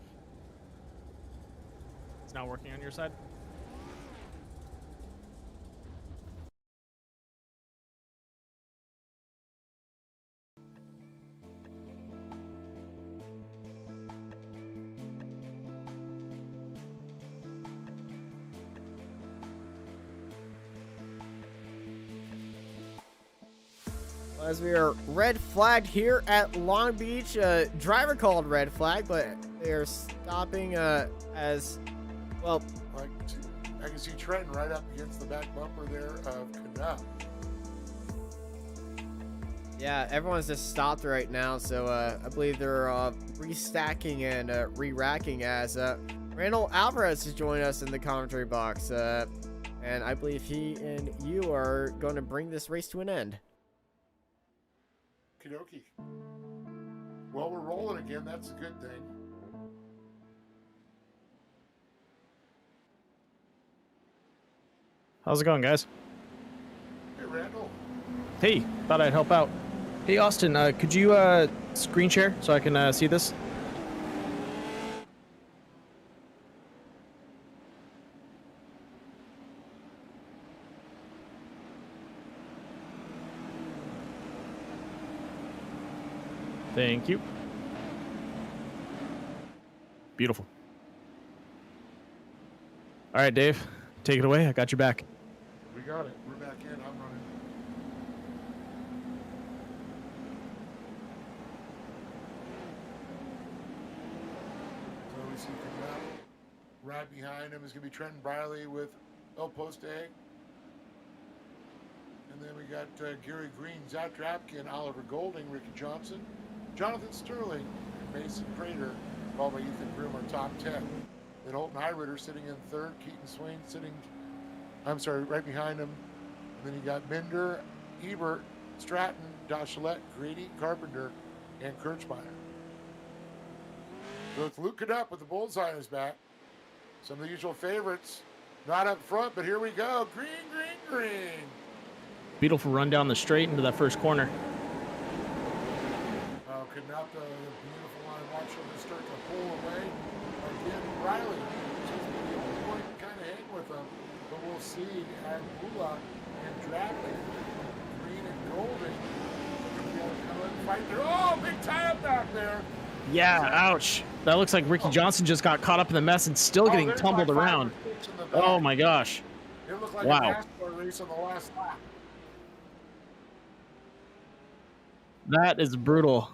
It's not working on your side?
As we are red flagged here at Long Beach, driver called red flag, but they are stopping as well.
Like, I can see Trenton right up against the back bumper there of Canuck.
Yeah, everyone's just stopped right now, so I believe they're restacking and re-racking as Randall Alvarez has joined us in the commentary box, and I believe he and you are going to bring this race to an end.
Okie dokie. Well, we're rolling again. That's a good thing.
How's it going, guys?
Hey, Randall.
Hey, thought I'd help out. Hey, Austin, could you screen share so I can see this? Thank you. Beautiful. All right, Dave, take it away. I got your back.
We got it. We're back in. I'm running. So we see Canuck Right behind him is going to be Trenton Briley with El Poste. And then we got Gary Green, Zach Drapkin, Oliver Golding, Ricky Johnson, Jonathan Sterling, and Mason Prater, followed by Ethan Groom, our top 10. Then Holton Highrider sitting in third, Keaton Swain right behind him. And then you got Bender, Ebert, Stratton, Dachilette, Grady, Carpenter, and Kirchmeier. So it's Luke Canup with the bullseye on his back. Some of the usual favorites, not up front, but here we go. Green, green, green.
Beautiful run down the straight into that first corner.
Oh, Canup, the beautiful line. Watch him start to pull away. Again, Riley just be the only one to kind of hang with them. But we'll see Bula and Drapkin, Green and Golden. Come and fight there. Oh, big tie-up back there.
Yeah, ouch. That looks like Ricky Johnson just got caught up in the mess and still getting
there's
tumbled
like 5
around.
or 6 in the back.
Oh my gosh.
It looked like
Wow.
a NASCAR race on the last lap.
That is brutal.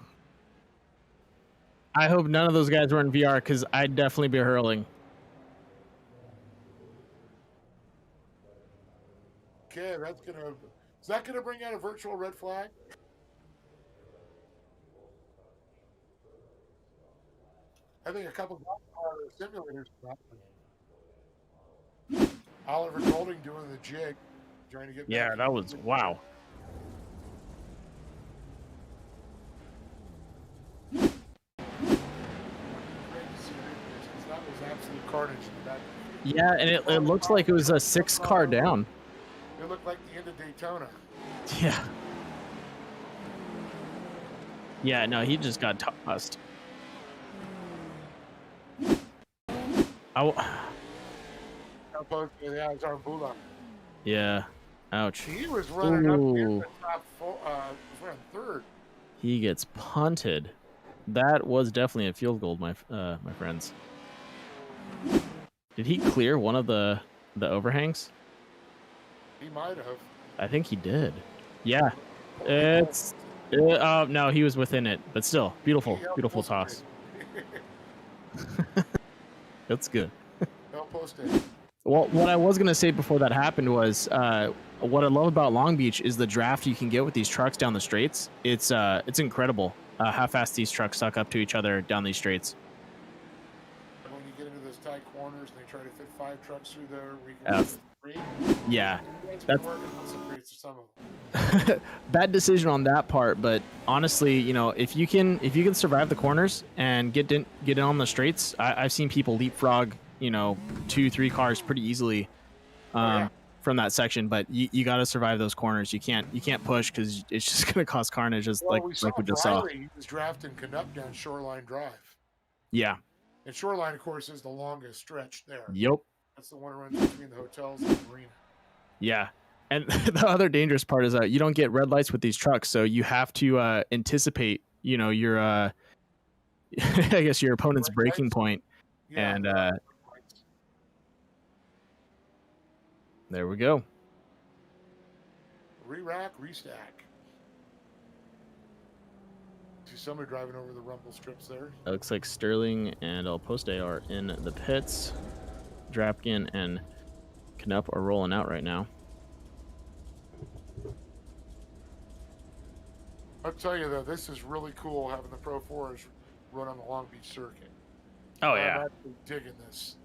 I hope none of those guys were in VR because I'd definitely be hurling.
Okay, is that gonna bring out a virtual red flag? I think a couple of simulators. Oliver Golding doing the jig, trying to get.
Yeah,
back.
that was wow.
That was absolute carnage in the back.
Yeah, and it looks like it was a 6-car down.
It looked like the end of Daytona.
Yeah. Yeah, no, he just got tossed.
Yeah, it's Arbula.
Yeah. Ouch.
He was running up in
Ooh.
the top four, running third.
He gets punted. That was definitely a field goal, my friends. Did he clear one of the overhangs?
He might have.
I think he did. Yeah. It's oh no, he was within it, but still beautiful, beautiful toss. That's good.
No post
Well, what I was gonna say before that happened was, what I love about Long Beach is the draft you can get with these trucks down the straights. It's incredible how fast these trucks suck up to each other down these straights.
When you get into those tight corners, they try to fit 5 trucks through there. We
Yeah.
can fit 3.
Yeah,
That's
that's
working on some rates, some of them.
bad decision on that part. But honestly, you know, if you can survive the corners and get in on the straights, I've seen people leapfrog, you know, 2-3 cars pretty easily. From that section, but you got to survive those corners. You can't push because it's just going to cause carnage, just like we just saw.
He was drafting Canup down Shoreline Drive.
Yeah.
And Shoreline, of course, is the longest stretch there.
Yep.
That's the one that runs between the hotels and the marina.
Yeah. And the other dangerous part is that you don't get red lights with these trucks, so you have to anticipate, you know, your I guess your opponent's braking point.
Yeah,
And there we go.
Re-rack, restack. See somebody driving over the rumble strips there.
It looks like Sterling and El Poste are in the pits. Drapkin and Canup are rolling out right now.
I'll tell you though, this is really cool having the Pro 4s run on the Long Beach circuit.
Oh
I'm
yeah.
actually digging this.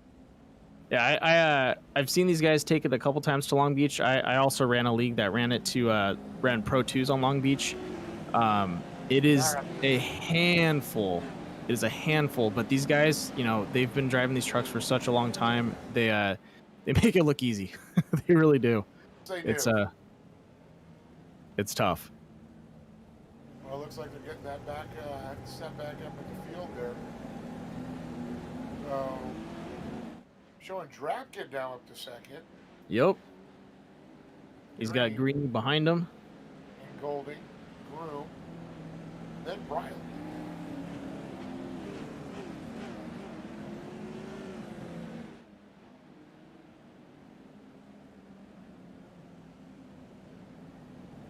Yeah, I've seen these guys take it a couple times to Long Beach. I also ran a league that ran Pro 2s on Long Beach. It is a handful. It is a handful, but these guys, you know, they've been driving these trucks for such a long time. They make it look easy. They really do.
They do.
It's tough.
Well, it looks like they're getting that back, set back up in the field there. So, showing Drapkin down up to second.
Yep. He's got Green behind him.
And Golding, Groom, then Briley.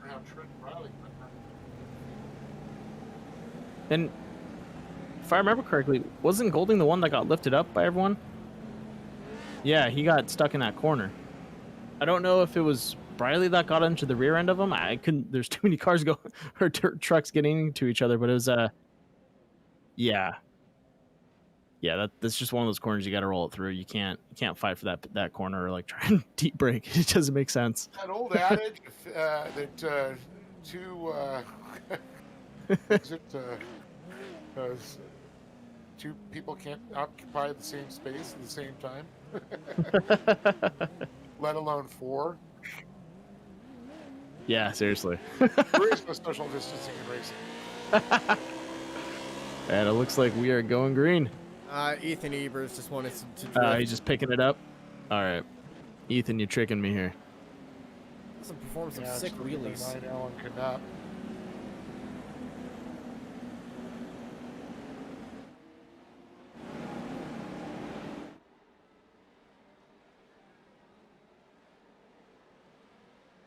Now Trent Briley.
And if I remember correctly, wasn't Golding the one that got lifted up by everyone? Yeah, he got stuck in that corner. I don't know if it was Briley that got into the rear end of him. I couldn't. There's too many cars going or trucks getting into each other. But it was yeah, yeah. That's just one of those corners you got to roll it through. You can't fight for that corner or like try and deep brake. It doesn't make sense.
That old adage that two exit two people can't occupy the same space at the same time, let alone four.
Yeah, seriously.
There is no social distancing in racing.
And it looks like we are going green.
Ethan Evers just wanted to drift.
He's just picking it up. All right, Ethan, you're tricking me here.
Some perform some
Yeah,
sick
it's looking like
wheelies.
9L and Canuck.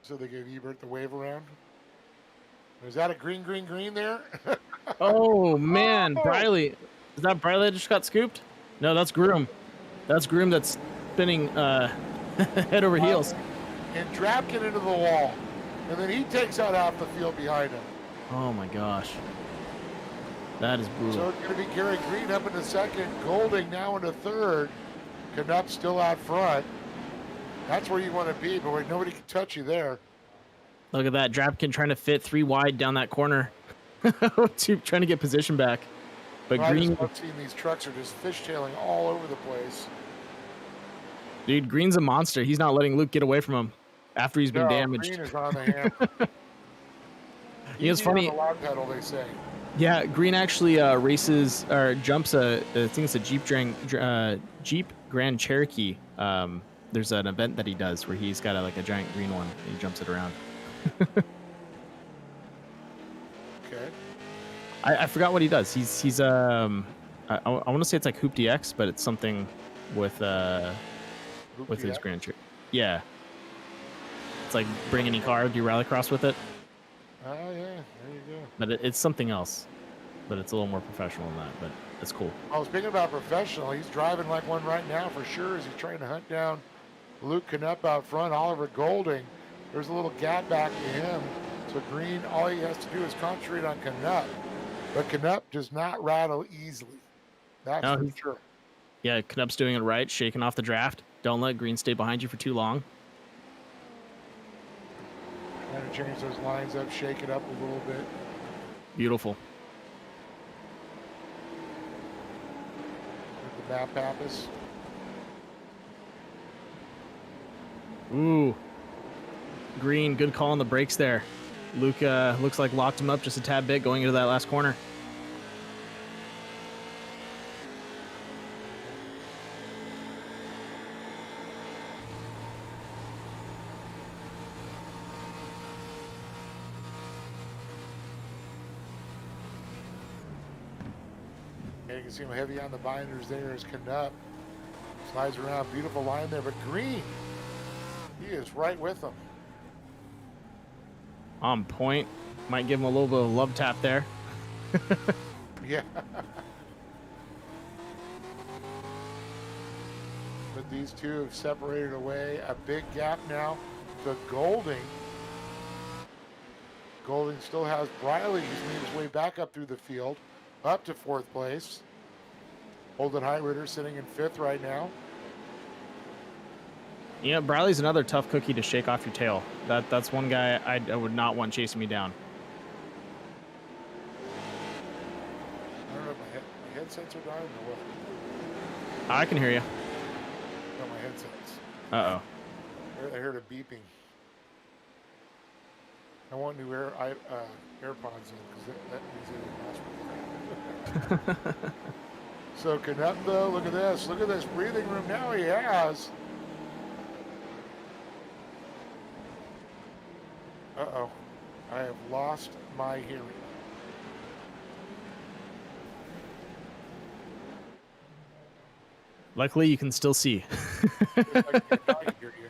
So they gave Ebert the wave around. Is that a green there?
Oh man,
Oh!
Briley. Is that Briley that just got scooped? No, that's Groom. That's Groom that's spinning head over heels.
And Drapkin into the wall. And then he takes out half the field behind him.
Oh my gosh. That is
So
brutal.
it's going to be Gary Green up into second, Golding now into third, Canuck still out front. That's where you want to be, but where nobody can touch you there.
Look at that. Drapkin trying to fit 3 wide down that corner. Trying to get position back. But
I
Green,
just love seeing these trucks are just fishtailing all over the place.
dude, Green's a monster. He's not letting Luke get away from him after he's been
No,
damaged.
Green is on the hammer.
You know, it's
Easy on
funny.
the log pedal, they say.
Yeah, Green actually races or jumps I think it's a Jeep Grand Cherokee. There's an event that he does where he's got a giant green one and he jumps it around.
Okay.
I forgot what he does. He's I want to say it's like Hoop DX, but it's something with
Hoop
his
DX?
Grand Cherokee. Yeah. It's like bring any car, do rallycross with it,
Oh, yeah, there you go.
but it's something else. But it's a little more professional than that, but it's cool.
I was speaking about professional. He's driving like one right now for sure as he's trying to hunt down Luke Canuck out front, Oliver Golding. There's a little gap back to him. So Green, all he has to do is concentrate on Canuck. But Canuck does not rattle easily. That's
No,
for sure.
Yeah, Knup's doing it right, shaking off the draft. Don't let Green stay behind you for too long.
Trying to change those lines up, shake it up a little bit.
Beautiful.
With the map Pappas.
Ooh. Green, good call on the brakes there. Luke looks like locked him up just a tad bit going into that last corner.
You can see him heavy on the binders there as Canuck slides around. Beautiful line there, but Green, he is right with them.
On point. Might give him a little bit of a love tap there.
Yeah. But these two have separated away. A big gap now to Golding. Golding still has Briley. He's made his way back up through the field, up to fourth place. Holden Highrider sitting in fifth right now.
Yeah, Briley's another tough cookie to shake off your tail. That's one guy I would not want chasing me down.
I don't know if my headsets are dying or what.
I can hear you.
No, my headsets.
Uh-oh.
I heard a beeping. I want new AirPods in because that means it will last. So Canuck though, look at this. Look at this breathing room now he has. Uh-oh. I have lost my hearing.
Luckily, you can still see.
I can hear you.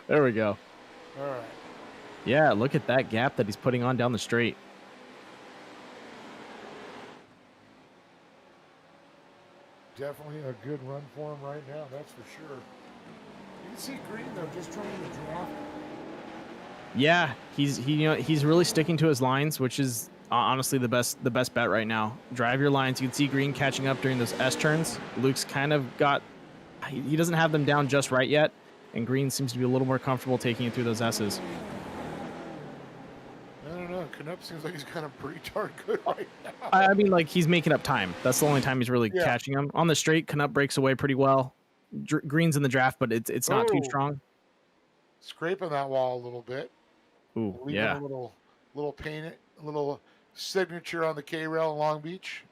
There we go.
All right.
Yeah, look at that gap that he's putting on down the straight.
Definitely a good run for him right now, that's for sure. can see Green though, just trying to draft.
Yeah, he's really sticking to his lines, which is honestly the best bet right now. Drive your lines. You can see Green catching up during those S turns. Luke's kind of got he doesn't have them down just right yet, and Green seems to be a little more comfortable taking it through those S's.
I don't know. Canup seems like he's kind of pretty darn good right now.
I mean, like, he's making up time. That's the only time he's really catching him. On the straight, Canup breaks away pretty well. Green's in the draft, but it's not too strong.
Scraping that wall a little bit.
Ooh,
Leaving
yeah.
a little paint, a little signature on the K rail in Long Beach.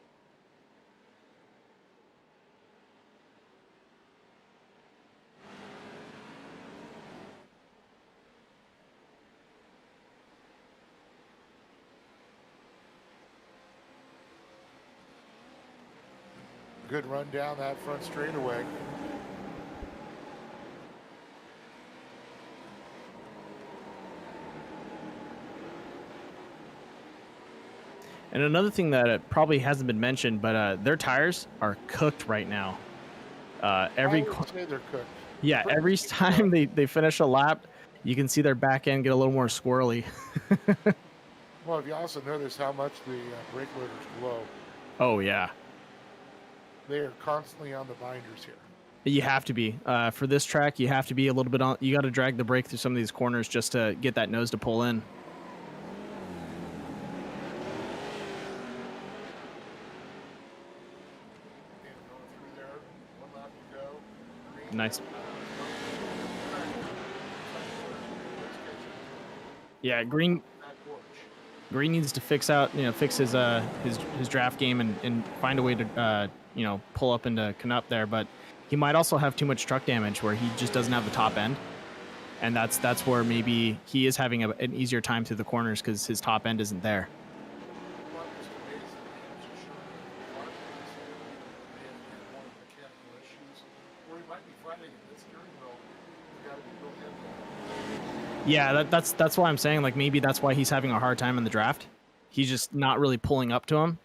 Good run down that front straightaway.
And another thing that probably hasn't been mentioned, but their tires are cooked right now.
I would say they're cooked.
Yeah, every time they finish a lap, you can see their back end get a little more squirrely.
Well, if you also notice how much the brake loaders glow,
Oh yeah,
they are constantly on the binders here.
you have to be for this track. You have to be a little bit on. You got to drag the brake through some of these corners just to get that nose to pull in. Nice. Yeah, Green needs to fix his draft game and find a way to pull up into Canup there, but he might also have too much truck damage where he just doesn't have the top end, and that's where maybe he is having an easier time through the corners because his top end isn't there. Yeah, that's why I'm saying, like, maybe that's why he's having a hard time in the draft. He's just not really pulling up to him.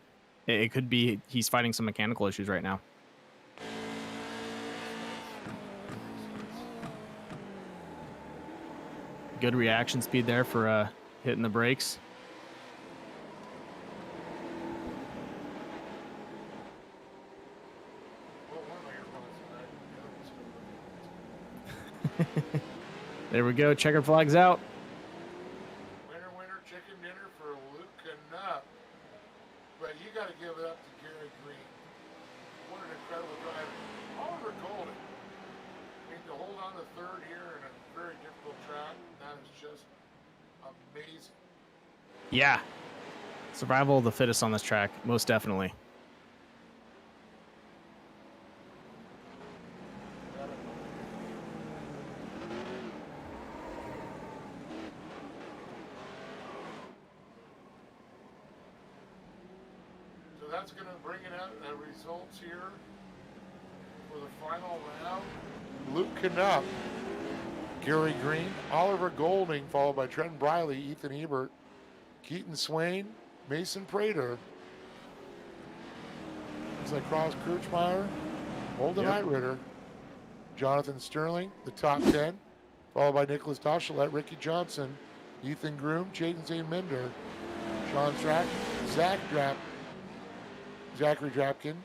It could be he's fighting some mechanical issues right now. Good reaction speed there for hitting the brakes. There we go. Checker flags out.
Winner, chicken dinner for Luke Canup. But you got to give it up to Gary Green. What an incredible driver. Oliver Golden. I mean, to hold on to third here in a very difficult track, that is just amazing.
Yeah. Survival of the fittest on this track, most definitely.
That's going to bring it out the results here for the final round. Luke Canup, Gary Green, Oliver Golding, followed by Trent Briley, Ethan Ebert, Keaton Swain, Mason Prater. Looks like Cross Kirchmeyer, Holden Eitritter, Jonathan Sterling, the top 10, followed by Nicholas Doschelet, Ricky Johnson, Ethan Groom, Jaden Zane Minder, Sean Strack, Zachary Drapkin,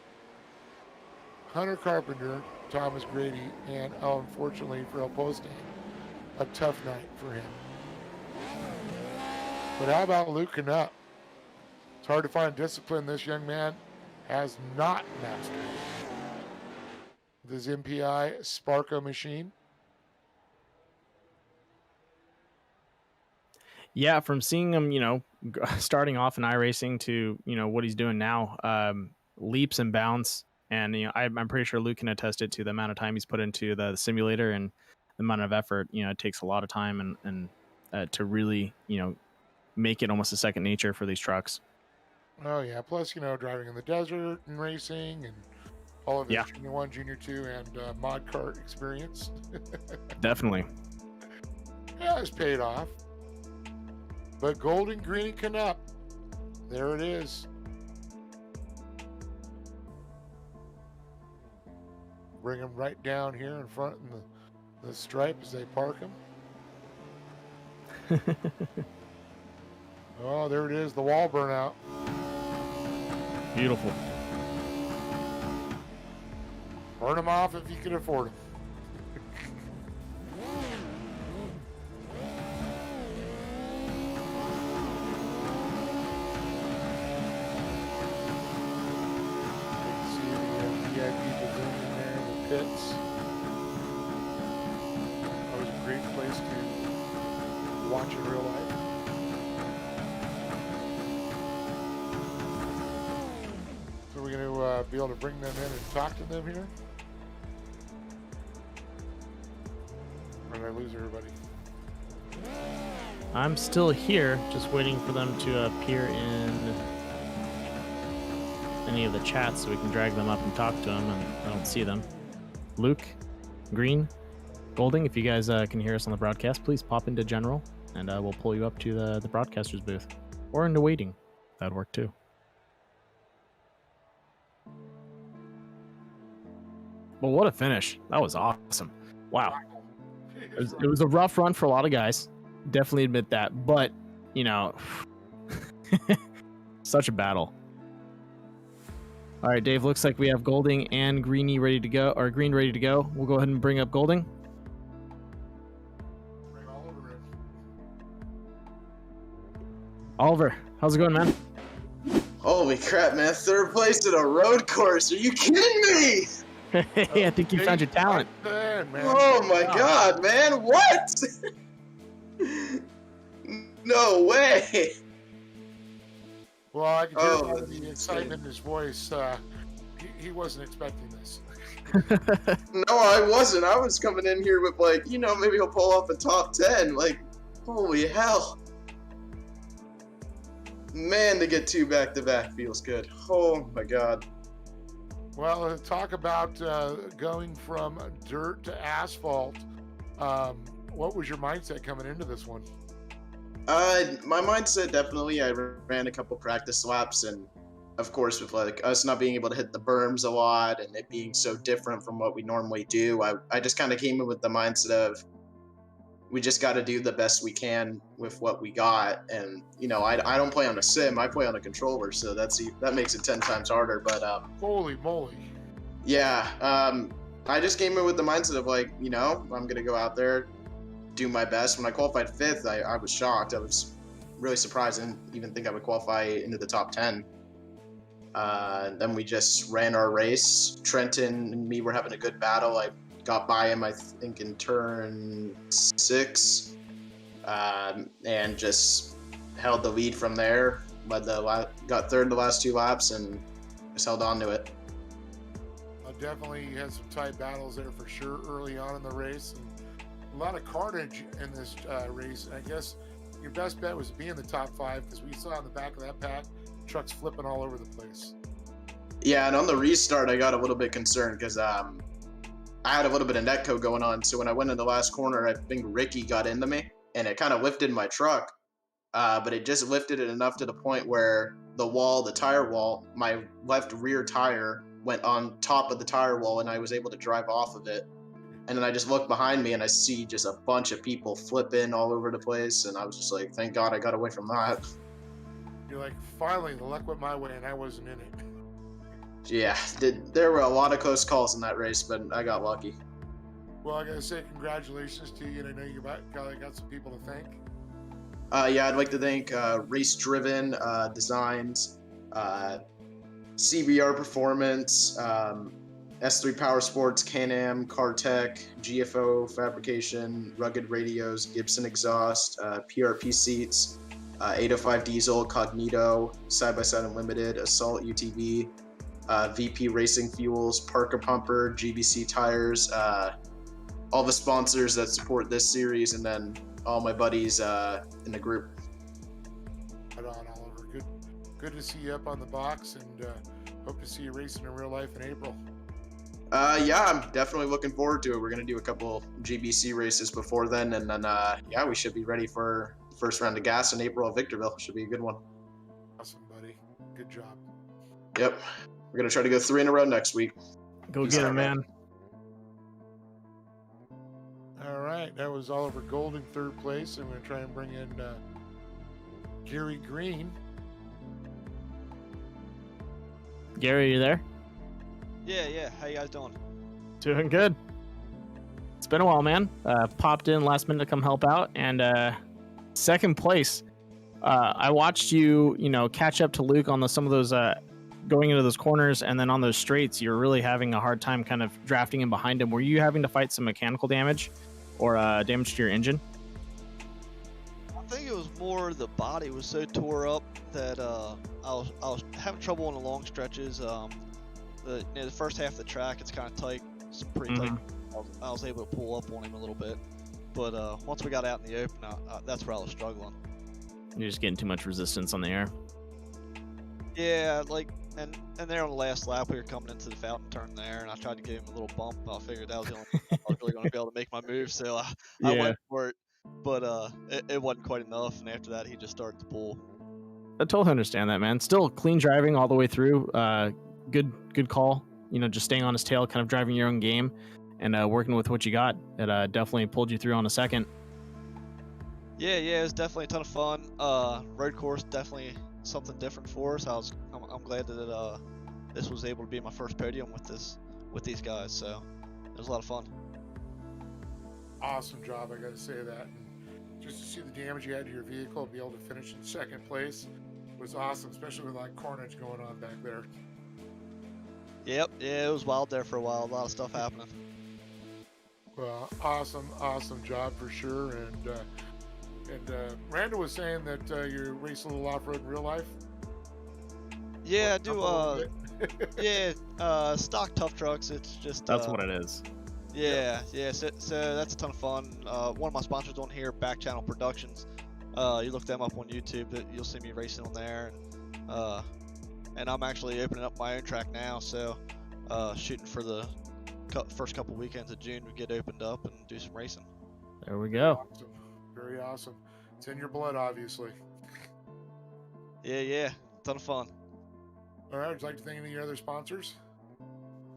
Hunter Carpenter, Thomas Grady, and unfortunately for El Poste, a tough night for him. But how about Luke Canup? It's hard to find discipline this young man has not mastered. This MPI Sparko machine.
Yeah, from seeing him, starting off in iRacing to, what he's doing now, leaps and bounds. And, I'm pretty sure Luke can attest it to the amount of time he's put into the simulator and the amount of effort. It takes a lot of time and to really, make it almost a second nature for these trucks.
Oh, yeah. Plus, driving in the desert and racing and all of his Junior 1, Junior 2, and mod kart experience.
Definitely.
Yeah, it's paid off. But Golden, Green, and Canup, there it is. Bring them right down here in front in the stripe as they park them. Oh, there it is, the wall burnout.
Beautiful.
Burn them off if you can afford them. See the VIP balloon in there, the pits. That was a great place to watch in real life. So we're going to be able to bring them in and talk to them here. Or did I lose everybody?
I'm still here, just waiting for them to appear in any of the chats so we can drag them up and talk to them, and I don't see them. Luke, Green, Golding, if you guys can hear us on the broadcast, please pop into General, and we'll pull you up to the broadcaster's booth. Or into waiting. That'd work too. Well, what a finish. That was awesome. Wow. It was a rough run for a lot of guys. Definitely admit that. But, you know, such a battle. All right, Dave, looks like we have Golding and Greeny ready to go, or Green ready to go. We'll go ahead and bring up Golding.
Bring Oliver in.
Oliver, how's it going, man?
Holy crap, man. 3rd place at a road course. Are you kidding me?
Hey, I think you found your talent.
Man, man.
Oh my god, man. What? No way.
Well, I can hear
Oh,
by
that's
the excitement in his voice. He wasn't expecting this.
No, I wasn't. I was coming in here with, like, you know, maybe he'll pull off a top 10. Like, holy hell. Man, to get 2 back-to-back feels good. Oh my god.
Well, talk about going from dirt to asphalt. What was your mindset coming into this one?
My mindset, definitely, I ran a couple practice laps, and of course, with like us not being able to hit the berms a lot and it being so different from what we normally do, I just kind of came in with the mindset of we just got to do the best we can with what we got. And you know, I don't play on a sim, I play on a controller, so that makes it 10 times harder. But
Holy moly.
yeah, I just came in with the mindset of, like, you know, I'm gonna go out there, do my best. When I qualified 5th, I was shocked. I was really surprised. I didn't even think I would qualify into the top 10. Then we just ran our race. Trenton and me were having a good battle. I got by him, I think, in turn 6, and just held the lead from there. Got 3rd the last 2 laps and just held on to it.
Definitely had some tight battles there for sure early on in the race. And a lot of carnage in this race. I guess your best bet was to be in the top 5, because we saw in the back of that pack trucks flipping all over the place.
Yeah, and on the restart, I got a little bit concerned because I had a little bit of netcode going on. So when I went in the last corner, I think Ricky got into me, and it kind of lifted my truck. But it just lifted it enough to the point where the tire wall, my left rear tire went on top of the tire wall, and I was able to drive off of it. And then I just looked behind me and I see just a bunch of people flipping all over the place. And I was just like, thank God I got away from that.
You're like, finally, the luck went my way and I wasn't in it.
Yeah, there were a lot of close calls in that race, but I got lucky.
Well, I got to say congratulations to you. And I know you got some people to thank.
Yeah, I'd like to thank Race Driven Designs, CBR Performance, S3 Power Sports, Can-Am, Cartech, GFO Fabrication, Rugged Radios, Gibson Exhaust, PRP Seats, 805 Diesel, Cognito, Side by Side Unlimited, Assault UTV, VP Racing Fuels, Parker Pumper, GBC Tires, all the sponsors that support this series, and then all my buddies in the group.
Right on, Oliver. Good to see you up on the box, and hope to see you racing in real life in April.
Yeah, I'm definitely looking forward to it. We're going to do a couple GBC races before then, and then, yeah, we should be ready for the first round of gas in April at Victorville. Should be a good one.
Awesome, buddy. Good job.
Yep. We're going to try to go 3 in a row next week.
Go get him, man.
All right, that was Oliver Golding, third place. I'm going to try and bring in Gary Green.
Gary, you there?
Yeah. How you guys doing?
Doing good. It's been a while, man. Popped in last minute to come help out, and second place. I watched you, catch up to Luke on some of those going into those corners, and then on those straights, you're really having a hard time kind of drafting in behind him. Were you having to fight some mechanical damage or damage to your engine?
I think it was more the body was so tore up that I was having trouble on the long stretches. The first half of the track, it's kind of tight. It's pretty tight. I was able to pull up on him a little bit, but once we got out in the open, that's where I was struggling.
You're just getting too much resistance on the air.
Yeah, and there on the last lap, we were coming into the fountain turn there, and I tried to give him a little bump. I figured that was the only time I was really going to be able to make my move, so I went for it. But it wasn't quite enough, and after that, he just started to pull.
I totally understand that, man. Still clean driving all the way through. Good call. Just staying on his tail, kind of driving your own game, and working with what you got. It definitely pulled you through on a second.
Yeah, it was definitely a ton of fun. Road course definitely something different for us. I'm glad that this was able to be my first podium with these guys. So it was a lot of fun.
Awesome job, I got to say that. And just to see the damage you had to your vehicle, be able to finish in second place was awesome, especially with like carnage going on back there.
Yep, yeah, it was wild there for a while. A lot of stuff happening.
Well, awesome job for sure. And Randall was saying that you race a little off-road in real life.
Yeah, I do. Stock tough trucks. It's just
that's what it is.
Yeah. So that's a ton of fun. One of my sponsors on here, Back Channel Productions. You look them up on YouTube. You'll see me racing on there. And I'm actually opening up my own track now. So shooting for the first couple weekends of June, we get opened up and do some racing.
There we go.
Awesome. Very awesome. It's in your blood, obviously.
Yeah. Ton of fun.
All right. Would you like to thank any other sponsors?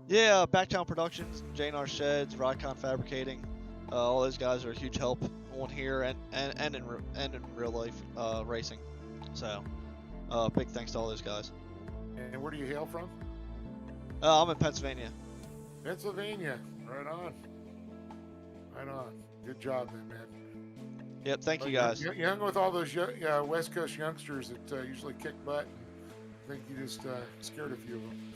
Yeah, Backtown Productions, J&R Sheds, Rycon Fabricating. All those guys are a huge help on here and in real life racing. So, big thanks to all those guys.
And where do you hail from?
I'm in Pennsylvania.
Pennsylvania. Right on. Good job, then, man.
Yep, thank you guys.
You hung with all those West Coast youngsters that usually kick butt. I think you just scared a few of them.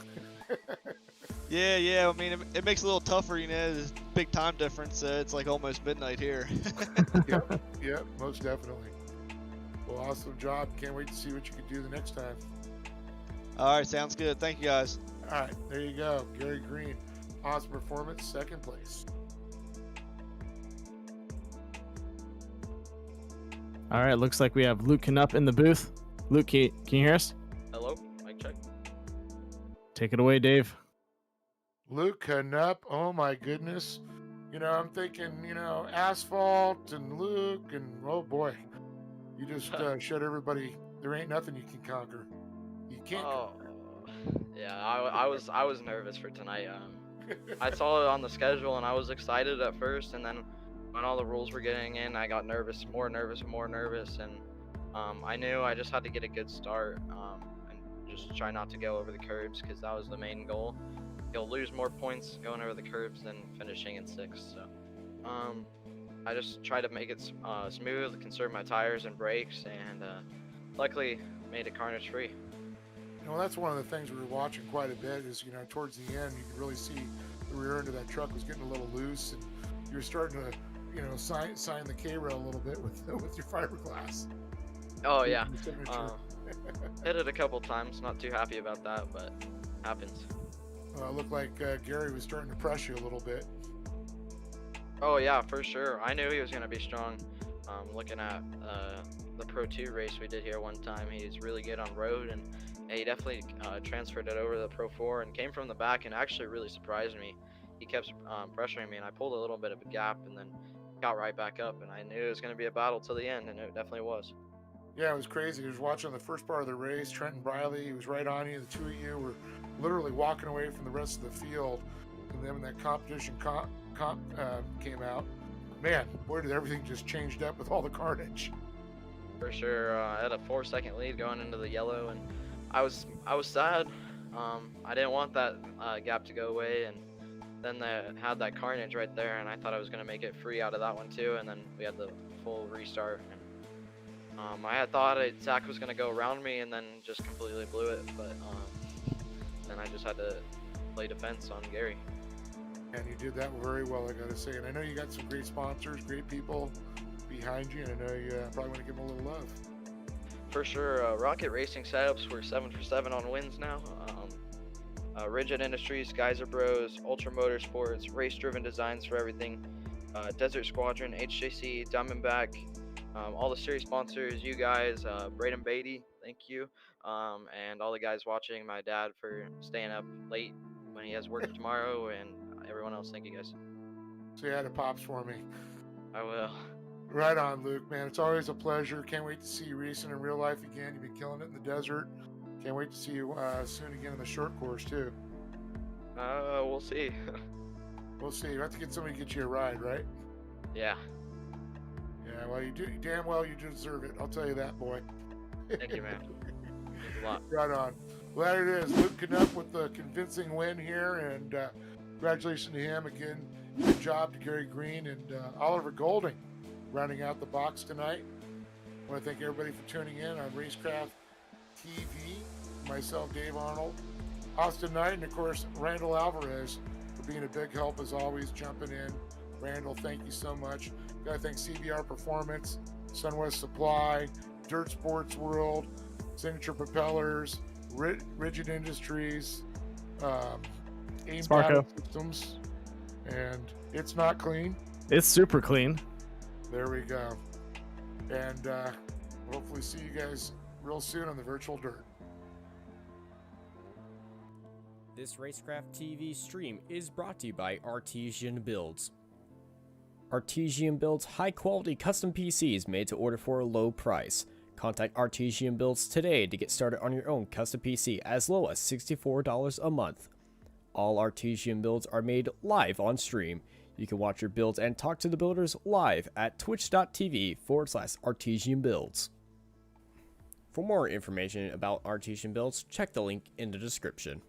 Yeah. I mean, it makes it a little tougher, There's big time difference. It's like almost midnight here.
Yep, most definitely. Well, awesome job. Can't wait to see what you can do the next time.
All right, sounds good. Thank you, guys.
All right, there you go. Gary Green, awesome performance, second place.
All right, looks like we have Luke Knupp in the booth. Luke, can you hear us?
Hello, mic check.
Take it away, Dave.
Luke Knupp, oh my goodness. I'm thinking, asphalt and Luke, and oh boy, you just showed everybody there ain't nothing you can conquer. You can't.
Yeah, I was nervous for tonight. I saw it on the schedule and I was excited at first, and then when all the rules were getting in, I got more nervous, and I knew I just had to get a good start and just try not to go over the curbs, because that was the main goal. You'll lose more points going over the curbs than finishing in sixth. So I just tried to make it smooth, conserve my tires and brakes, and luckily made it carnage free.
That's one of the things we were watching quite a bit is, towards the end, you could really see the rear end of that truck was getting a little loose, and you were starting to, sign the K-rail a little bit with your fiberglass.
Oh, yeah. Hit it a couple times. Not too happy about that, but happens.
It looked like Gary was starting to press you a little bit.
Oh, yeah, for sure. I knew he was going to be strong. Looking at the Pro 2 race we did here one time, he's really good on road, and he definitely transferred it over to the Pro 4 and came from the back and actually really surprised me. He kept pressuring me, and I pulled a little bit of a gap and then got right back up, and I knew it was going to be a battle till the end, and it definitely was.
Yeah, it was crazy. He was watching the first part of the race. Trenton Briley, he was right on you. The two of you were literally walking away from the rest of the field. And then when that competition came out, Man, boy, did everything just changed up with all the carnage.
For sure. I had a 4-second lead going into the yellow, and I was sad. I didn't want that gap to go away, and then they had that carnage right there, and I thought I was gonna make it free out of that one too, and then we had the full restart. And, I had thought Zach was gonna go around me, and then just completely blew it, but then I just had to play defense on Gary.
And you did that very well, I gotta say. And I know you got some great sponsors, great people behind you, and I know you probably want to give them a little love.
For sure. Rocket Racing setups, we're 7 for 7 on wins now. Rigid Industries, Geyser Bros, Ultra Motorsports, Race Driven Designs for everything, Desert Squadron, HJC, Diamondback, all the series sponsors, you guys, Braden Beatty, thank you, and all the guys watching, my dad for staying up late when he has work tomorrow, and everyone else, thank you guys.
Say hi to Pops for me.
I will.
Right on, Luke, man. It's always a pleasure. Can't wait to see you racing in real life again. You've been killing it in the desert. Can't wait to see you soon again in the short course, too.
We'll see.
We'll see. You have to get somebody to get you a ride, right?
Yeah.
Yeah, well, you do damn well. You deserve it. I'll tell you that, boy.
Thank you, man. Thanks a lot.
Right on. Well, there it is. Luke Canuck with the convincing win here, and congratulations to him again. Good job to Gary Green and Oliver Golding rounding out the box tonight. I want to thank everybody for tuning in on Racecraft TV. Myself, Dave Arnold, Austin Knight, and of course Randall Alvarez for being a big help as always, jumping in. Randall, thank you so much. Gotta thank CBR Performance, Sunwest Supply, Dirt Sports World, Signature Propellers, Rigid Industries, AIM Battle Systems, and It's Not Clean.
It's super clean.
There we go. And hopefully see you guys real soon on the virtual dirt.
This Racecraft TV stream is brought to you by Artesian Builds. Artesian builds high-quality custom PCs made to order for a low price. Contact Artesian Builds today to get started on your own custom PC as low as $64 a month. All Artesian builds are made live on stream. You can watch your builds and talk to the builders live at twitch.tv/Artesian Builds. For more information about Artesian Builds, check the link in the description.